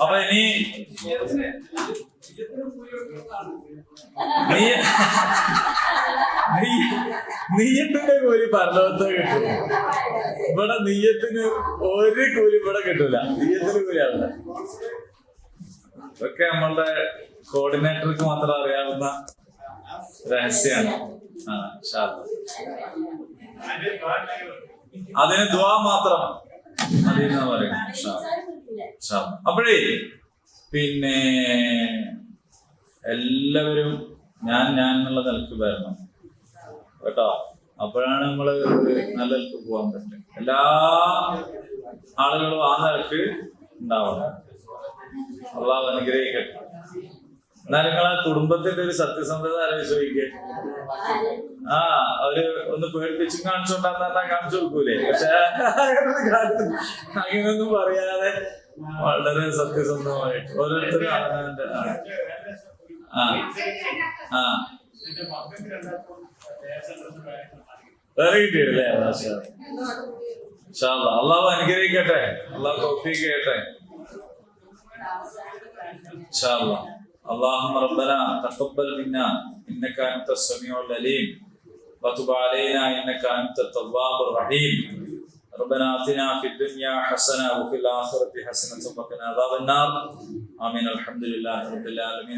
അപ്പൊ ഇനി നീയത്തിന്റെ കൂലി പരലോകത്ത് കിട്ടും. ഇവിടെ നീയത്തിന് ഒരു കൂലി ഇവിടെ കിട്ടൂല. നീയത്തിന് കൂലിയാവില്ല. ഇതൊക്കെ നമ്മളുടെ കോർഡിനേറ്റർക്ക് മാത്രം അറിയാവുന്ന രഹസ്യമാണ്. അതിന് ദുആ മാത്രം മതി എന്ന് പറയും. അപ്പോഴേ പിന്നെ എല്ലാവരും ഞാൻ എന്നുള്ള നിലക്ക് വരണം കേട്ടോ. അപ്പോഴാണ് നമ്മള് നല്ല നിലക്ക് പോകാൻ പറ്റും. എല്ലാ ആളുകളും ആ നിലക്ക് ഉണ്ടാവണം. അള്ളാഹു അനുഗ്രഹിക്കട്ടെ. എന്നാലും നിങ്ങളെ കുടുംബത്തിന്റെ ഒരു സത്യസന്ധത ആലോചിക്കുക. അവര് ഒന്ന് പേടിപ്പിച്ചും കാണിച്ചോണ്ടാന്ന് കാണിച്ചു കൊടുക്കൂലേ. പക്ഷെ അങ്ങനെയൊന്നും പറയാതെ വളരെ സത്യസന്ധമായിട്ട് ഓരോരുത്തരും അവനവന്റെ വേറെ കിട്ടിയില്ലേ. അള്ളാഹു അനുഗ്രഹിക്കട്ടെ. അള്ളാഹു തൗഫീഖ് ചെയ്യട്ടെ. اللهم ربنا تقبل منا انك انت السميع العليم وتب علينا انك انت التواب الرحيم. ربنا آتنا في الدنيا حسنة وفي الآخرة حسنة وقنا عذاب النار. آمين. الحمد لله رب العالمين.